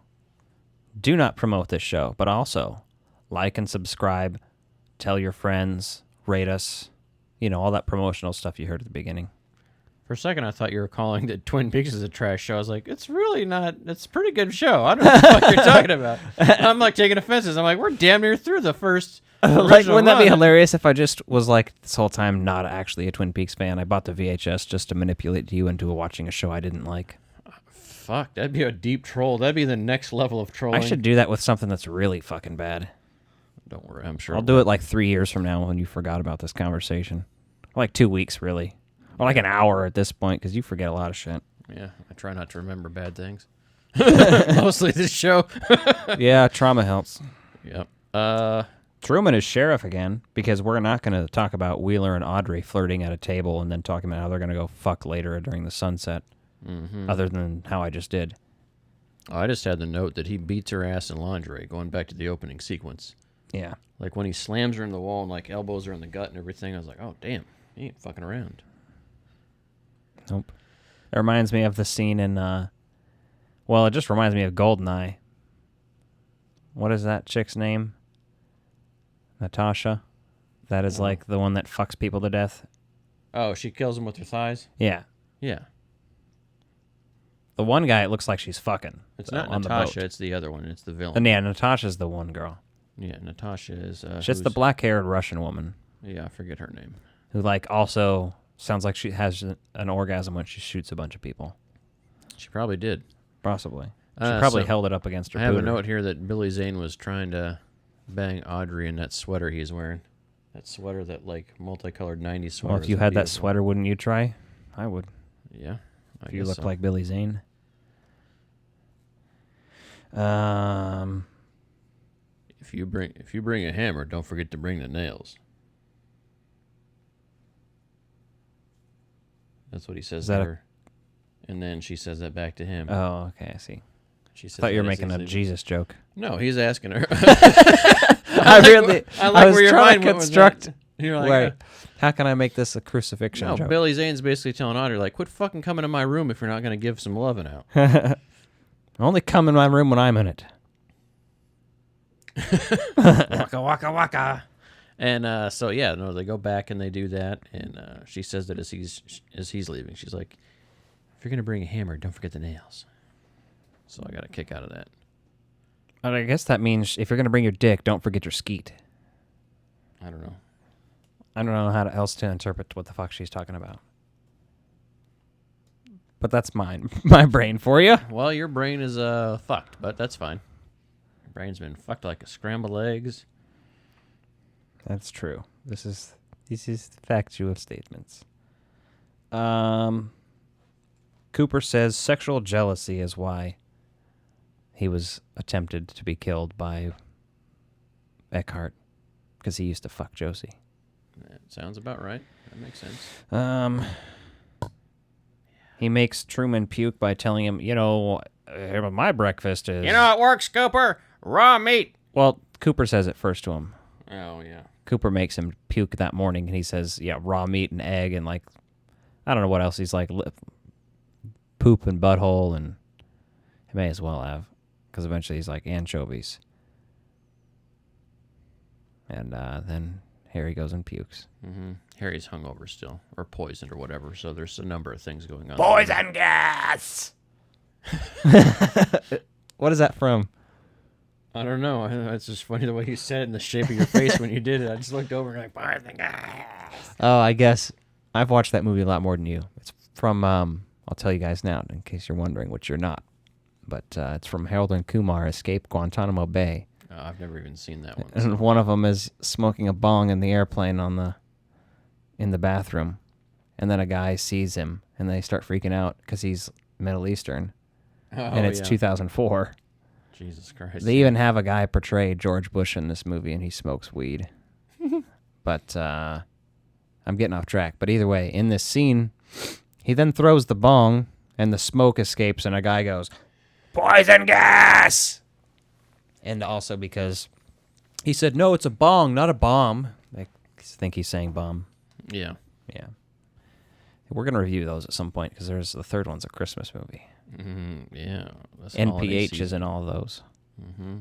Do not promote this show, but also like and subscribe, tell your friends, rate us, all that promotional stuff you heard at the beginning. For a second, I thought you were calling the Twin Peaks as a trash show. I was like, it's really not. It's a pretty good show. I don't know what the fuck you're talking about. I'm like taking offenses. I'm like, we're damn near through the first. Wouldn't that be hilarious if I just was like this whole time not actually a Twin Peaks fan? I bought the VHS just to manipulate you into watching a show I didn't like. Fuck, that'd be a deep troll. That'd be the next level of trolling. I should do that with something that's really fucking bad. Don't worry, I'm sure. I'll do it like 3 years from now when you forgot about this conversation. Or like 2 weeks, really. Or like an hour at this point, because you forget a lot of shit. Yeah, I try not to remember bad things. Mostly this show. Yeah, trauma helps. Yep. Truman is sheriff again, because we're not going to talk about Wheeler and Audrey flirting at a table and then talking about how they're going to go fuck later during the sunset, other than how I just did. I just had the note that he beats her ass in lingerie, going back to the opening sequence. Yeah. Like when he slams her in the wall and like elbows her in the gut and everything, I was like, oh, damn, he ain't fucking around. Nope. It reminds me of the scene in, it just reminds me of GoldenEye, What is that chick's name? Natasha. That is like the one that fucks people to death. Oh, she kills him with her thighs? Yeah. Yeah. The one guy, it looks like she's fucking. It's not on Natasha, the boat. it's the other one. It's the villain. And yeah, Natasha's the one girl. Yeah, Natasha is... She's the black-haired Russian woman. Yeah, I forget her name. Who, like, also sounds like she has an orgasm when she shoots a bunch of people. She probably did. Possibly. She probably held it up against her I have a pooter. note here that Billy Zane was trying to bang Audrey in that sweater he's wearing. That sweater, that, like, multicolored 90s sweater. Well, if you had that sweater, wouldn't you try? I would. Yeah, if you looked so. like Billy Zane. If you bring a hammer, don't forget to bring the nails. That's what he says to her. And then she says that back to him. Oh, okay, I see. She says I thought you were that as making he's a leaving. Jesus joke. No, he's asking her. I was where your trying mind to went with construct. that. You're like, Wait, how can I make this a crucifixion no, joke? Billy Zane's basically telling Audrey, like, quit fucking coming to my room if you're not going to give some loving out. Only come in my room when I'm in it. Waka waka waka. And so yeah, no, they go back and they do that, and she says that as he's leaving, she's like, "If you're gonna bring a hammer, don't forget the nails." So I got a kick out of that. But I guess that means if you're gonna bring your dick, don't forget your skeet. I don't know. I don't know how else to interpret what the fuck she's talking about. But that's my brain for you. Well, your brain is fucked, but that's fine. Your brain's been fucked like a scrambled eggs. That's true. These is factual statements. Cooper says sexual jealousy is why he was attempted to be killed by Eckhart, because he used to fuck Josie. That sounds about right. That makes sense. He makes Truman puke by telling him, my breakfast is... You know what works, Cooper? Raw meat. Well, Cooper says it first to him. Oh, yeah. Cooper makes him puke that morning, and he says, raw meat and egg, and, like, I don't know what else. He's like, poop and butthole, and he may as well have, because eventually he's like, anchovies. And then Harry goes and pukes. Mm-hmm. Harry's hungover still, or poisoned or whatever, so there's a number of things going on. Poison gas! What is that from? I don't know. It's just funny the way you said it and the shape of your face when you did it. I just looked over and like, poison gas! Oh, I guess I've watched that movie a lot more than you. It's from, I'll tell you guys now, in case you're wondering, which you're not. But it's from Harold and Kumar Escape Guantanamo Bay. Oh, I've never even seen that one. And one of them is smoking a bong in the airplane in the bathroom, and then a guy sees him, and they start freaking out because he's Middle Eastern, and it's 2004. Jesus Christ! They even have a guy portray George Bush in this movie, and he smokes weed. But I'm getting off track. But either way, in this scene, he then throws the bong, and the smoke escapes, and a guy goes, "Poison gas!" And also because he said, "No, it's a bong, not a bomb." I think he's saying bomb. Yeah. Yeah. We're going to review those at some point, because the third one's a Christmas movie. Yeah. That's NPH is in all those. Mm-hmm.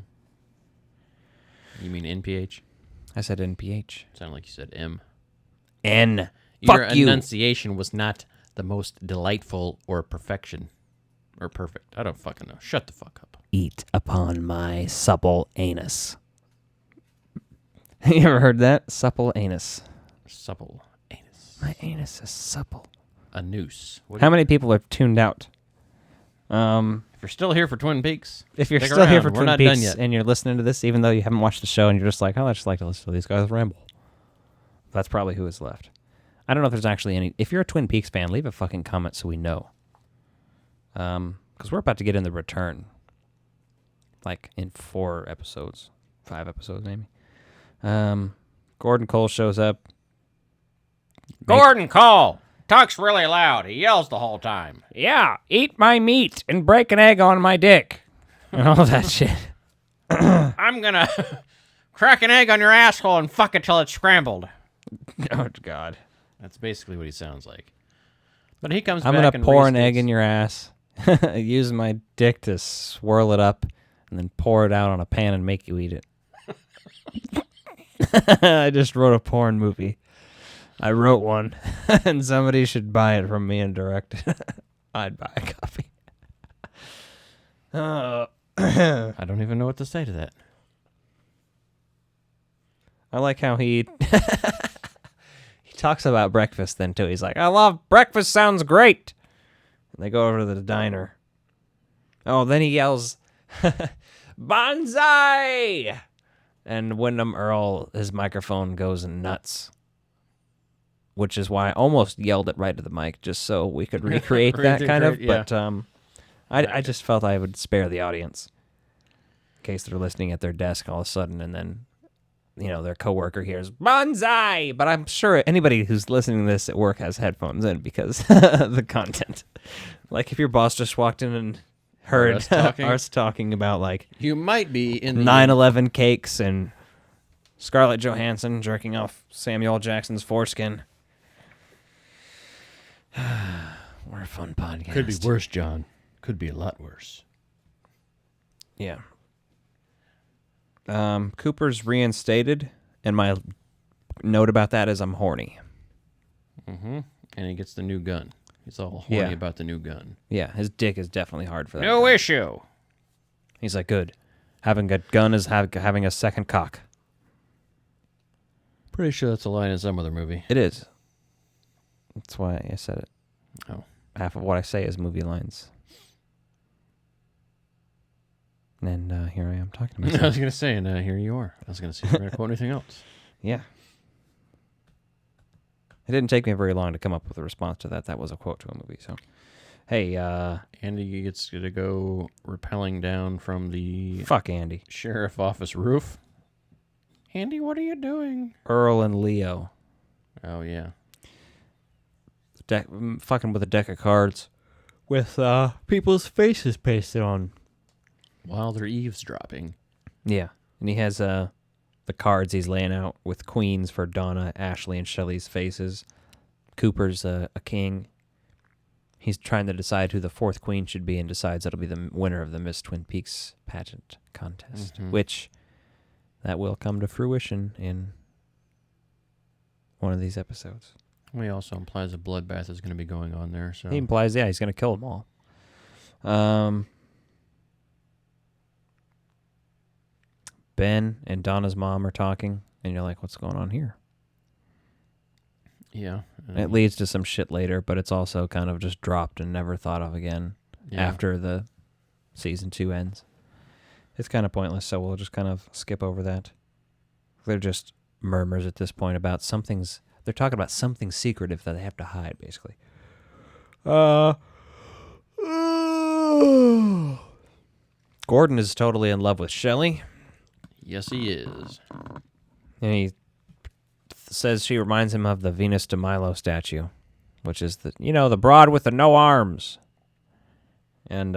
You mean NPH? I said NPH. Sounded like you said M. N. Your Fuck you. enunciation was not the most delightful or perfection. Or perfect. I don't fucking know. Shut the fuck up. Eat upon my supple anus. You ever heard that? Supple anus. Supple anus. My anus is supple. A noose. How many people have tuned out? If you're still here for Twin Peaks, if you're stick still here around. for We're Twin not Peaks done yet. and you're listening to this, even though you haven't watched the show and you're just like, I just like to listen to these guys ramble. That's probably who is left. I don't know if there's actually any. If you're a Twin Peaks fan, leave a fucking comment so we know. Because we're about to get in the return. Like in 4 episodes. 5 episodes, maybe. Gordon Cole shows up. Gordon Cole talks really loud. He yells the whole time. Yeah, eat my meat and break an egg on my dick. And all that shit. I'm gonna crack an egg on your asshole and fuck it till it's scrambled. Oh, God. That's basically what he sounds like. But he comes I'm back going to and pour an restates. egg in your ass. Use my dick to swirl it up. and then pour it out on a pan and make you eat it. I just wrote a porn movie. I wrote one, and somebody should buy it from me and direct it. I'd buy a copy. I don't even know what to say to that. I like how he talks about breakfast then, too. He's like, I love breakfast, sounds great. And they go over to the diner. Oh, then he yells, Bonsai! And Wyndham Earl, his microphone goes nuts. Which is why I almost yelled it right to the mic, just so we could recreate that kind of. Yeah. But I just felt I would spare the audience in case they're listening at their desk all of a sudden, and then, their coworker hears Bonsai. But I'm sure anybody who's listening to this at work has headphones in because the content. Like if your boss just walked in and heard us talking about like you might be in the 9/11 cakes and Scarlett Johansson jerking off Samuel Jackson's foreskin. We're a fun podcast. Could be worse, John. Could be a lot worse. Yeah. Cooper's reinstated, and my note about that is I'm horny. Mm-hmm. And he gets the new gun. He's all horny about the new gun. Yeah, his dick is definitely hard for that. No issue. He's like, good. Having a gun is having a second cock. Pretty sure that's a line in some other movie. It is. That's why I said it. Oh. Half of what I say is movie lines. And here I am talking to myself. I was going to say, and here you are. I was going to see if you're going to quote anything else. Yeah. It didn't take me very long to come up with a response to that. That was a quote to a movie. So, hey, Andy gets to go rappelling down from the fuck Andy sheriff office roof. Andy, what are you doing? Earl and Leo. Oh yeah. Fucking with a deck of cards with people's faces pasted on. While they're eavesdropping. Yeah, and he has the cards he's laying out with queens for Donna, Ashley, and Shelley's faces. Cooper's a king. He's trying to decide who the fourth queen should be and decides that'll be the winner of the Miss Twin Peaks pageant contest, which that will come to fruition in one of these episodes. He also implies a bloodbath is going to be going on there. So he implies, he's going to kill them all. Ben and Donna's mom are talking, and you're like, what's going on here? Yeah. It leads to some shit later, but it's also kind of just dropped and never thought of again after the season 2 ends. It's kind of pointless, so we'll just kind of skip over that. They're just murmurs at this point about something's... They're talking about something secretive that they have to hide, basically. Gordon is totally in love with Shelley. Yes, he is. And he says she reminds him of the Venus de Milo statue, which is the broad with the no arms. And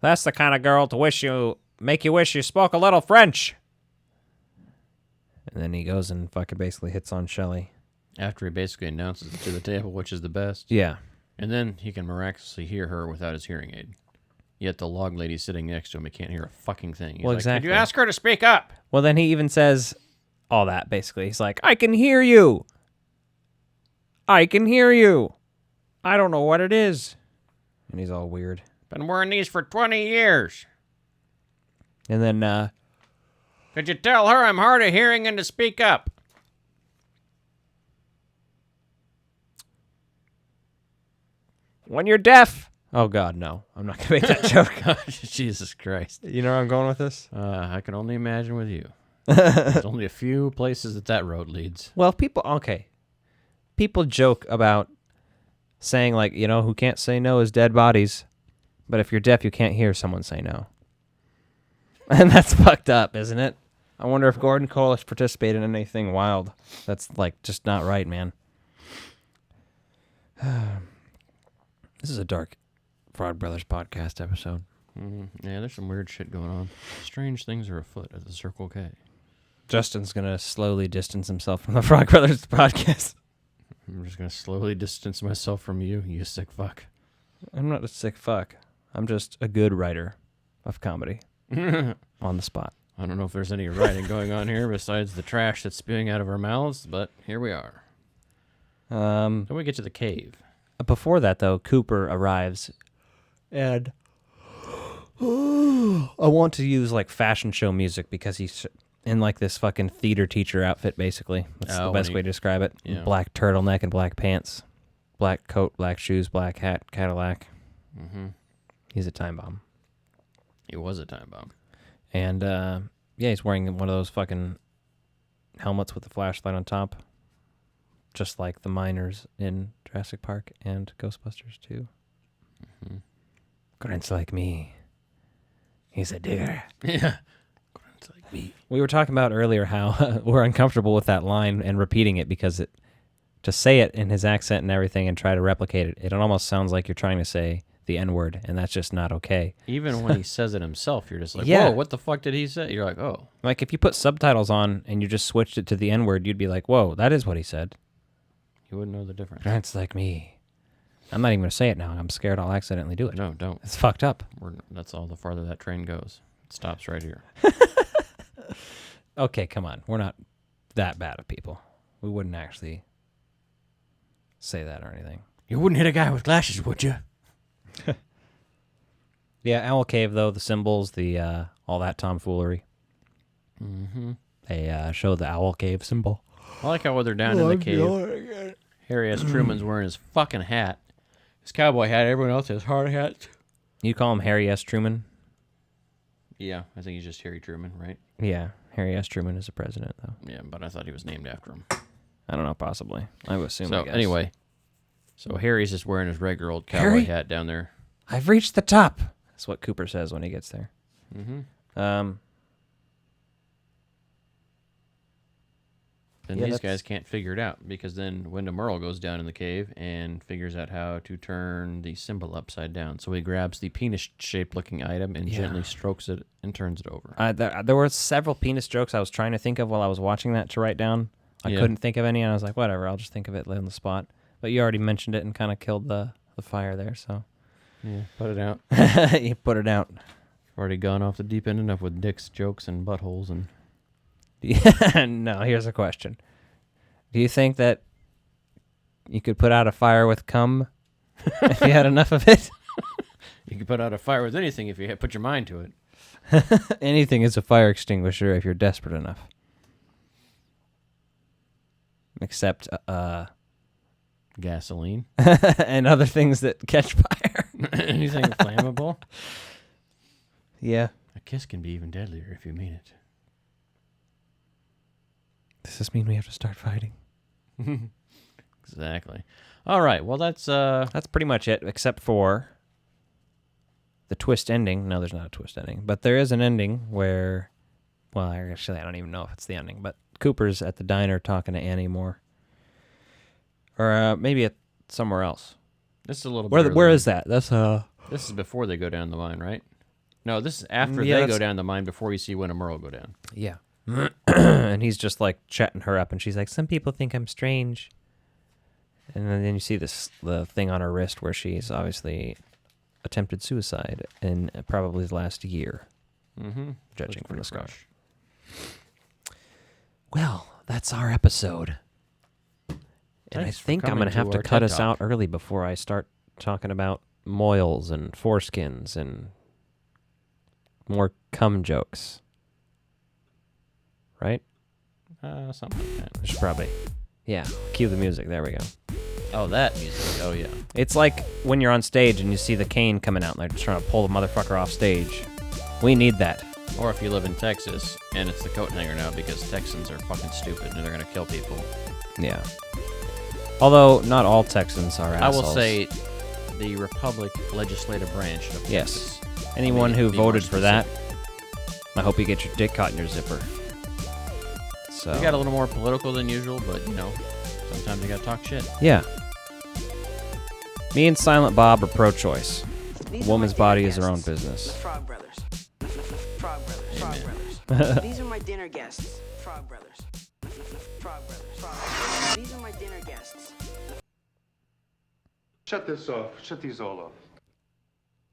that's the kind of girl to make you wish you spoke a little French. And then he goes and fucking basically hits on Shelley. After he basically announces it to the table, which is the best. Yeah. And then he can miraculously hear her without his hearing aid. Yet the log lady sitting next to him, he can't hear a fucking thing. He's exactly. Could you ask her to speak up? Well, then he even says all that, basically. He's like, I can hear you. I can hear you. I don't know what it is. And he's all weird. Been wearing these for 20 years. And then, could you tell her I'm hard of hearing and to speak up? When you're deaf. Oh, God, no. I'm not going to make that joke. Jesus Christ. You know where I'm going with this? I can only imagine with you. There's only a few places that road leads. Well, people joke about saying, like, who can't say no is dead bodies. But if you're deaf, you can't hear someone say no. And that's fucked up, isn't it? I wonder if Gordon Cole has participated in anything wild. That's, like, just not right, man. This is a dark Frog Brothers podcast episode. Mm-hmm. Yeah, there's some weird shit going on. Strange things are afoot at the Circle K. Justin's going to slowly distance himself from the Frog Brothers podcast. I'm just going to slowly distance myself from you, you sick fuck. I'm not a sick fuck. I'm just a good writer of comedy. On the spot. I don't know if there's any writing going on here besides the trash that's spewing out of our mouths, but here we are. Then we get to the cave. Before that, though, Cooper arrives, and I want to use like fashion show music because he's in like this fucking theater teacher outfit, basically. That's the best way to describe it. Yeah. Black turtleneck and black pants, black coat, black shoes, black hat, Cadillac. Mm-hmm. He's a time bomb. He was a time bomb. And, yeah, he's wearing one of those fucking helmets with the flashlight on top. Just like the miners in Jurassic Park and Ghostbusters, too. Mm-hmm. Grunts like me. He's a digger. Yeah. Grunts like me. We were talking about earlier how we're uncomfortable with that line and repeating it because to say it in his accent and everything and try to replicate it, it almost sounds like you're trying to say the N-word, and that's just not okay. Even when he says it himself, you're just like, Yeah. whoa, what the fuck did he say? You're like, oh. Like, if you put subtitles on and you just switched it to the N-word, you'd be like, whoa, that is what he said. You wouldn't know the difference. Grunts like me. I'm not even going to say it now. I'm scared I'll accidentally do it. No, don't. It's fucked up. That's all the farther that train goes. It stops right here. Okay, come on. We're not that bad of people. We wouldn't actually say that or anything. You wouldn't hit a guy with glasses, would you? Yeah, Owl Cave, though, the symbols, the all that tomfoolery. Mm-hmm. They show the Owl Cave symbol. I like how when they're down in the cave, Harry S. Truman's wearing his fucking hat. His cowboy hat. Everyone else has hard hats. You call him Harry S. Truman? Yeah, I think he's just Harry Truman, right? Yeah, Harry S. Truman is the president, though. Yeah, but I thought he was named after him. I don't know, possibly. I would assume, So, I guess. anyway. So, Harry's just wearing his regular old cowboy Harry? hat down there. I've reached the top. That's what Cooper says when he gets there. Mm-hmm. And Yeah, these that's- guys can't figure it out because then Wyndham Earl goes down in the cave and figures out how to turn the symbol upside down. So he grabs the penis-shaped looking item and gently strokes it and turns it over. There were several penis jokes I was trying to think of while I was watching that to write down. I couldn't think of any, and I was like, whatever, I'll just think of it on the spot. But you already mentioned it and kind of killed the fire there, so. Yeah, put it out. You put it out. Already gone off the deep end enough with dicks, jokes, and buttholes. And Yeah, no, here's a question. Do you think that you could put out a fire with cum if you had enough of it? You could put out a fire with anything if you put your mind to it. Anything is a fire extinguisher if you're desperate enough. Except gasoline and other things that catch fire. Anything flammable? Yeah. A kiss can be even deadlier if you mean it. Does this mean we have to start fighting? Exactly. All right. Well, that's pretty much it, except for the twist ending. No, there's not a twist ending, but there is an ending where, well, actually, I don't even know if it's the ending, but Cooper's at the diner talking to Annie Moore, or maybe at somewhere else. This is a little bit. Where is that? That's This is before they go down the mine, right? No, this is after Yeah, they that's- go down the mine before you see Wyndham Earl go down. Yeah. And he's just like chatting her up, and she's like, "Some people think I'm strange." And then you see the thing on her wrist where she's obviously attempted suicide in probably the last year, judging from the scar. Well, that's our episode. And I Thanks for think I'm coming going to have to to our cut TED us Talk. out early before I start talking about moils and foreskins and more cum jokes. Right? Something like that. I should probably. Yeah, cue the music. There we go. Oh, that music. Oh, yeah. It's like when you're on stage and you see the cane coming out and they're just trying to pull the motherfucker off stage. We need that. Or if you live in Texas and it's the coat hanger now because Texans are fucking stupid and they're going to kill people. Yeah. Although not all Texans are assholes. I will say the Republic legislative branch of Yes. Texas. Anyone who Be more voted for that, specific. I hope you get your dick caught in your zipper. So. We got a little more political than usual, but, you know, sometimes you got to talk shit. Yeah. Me and Silent Bob are pro-choice. A woman's body is her own business. Frog Brothers. Frog Brothers. Frog Brothers. These are my dinner guests. Frog Brothers. Frog Brothers. Frog Brothers. These are my dinner guests. Shut this off. Shut these all off.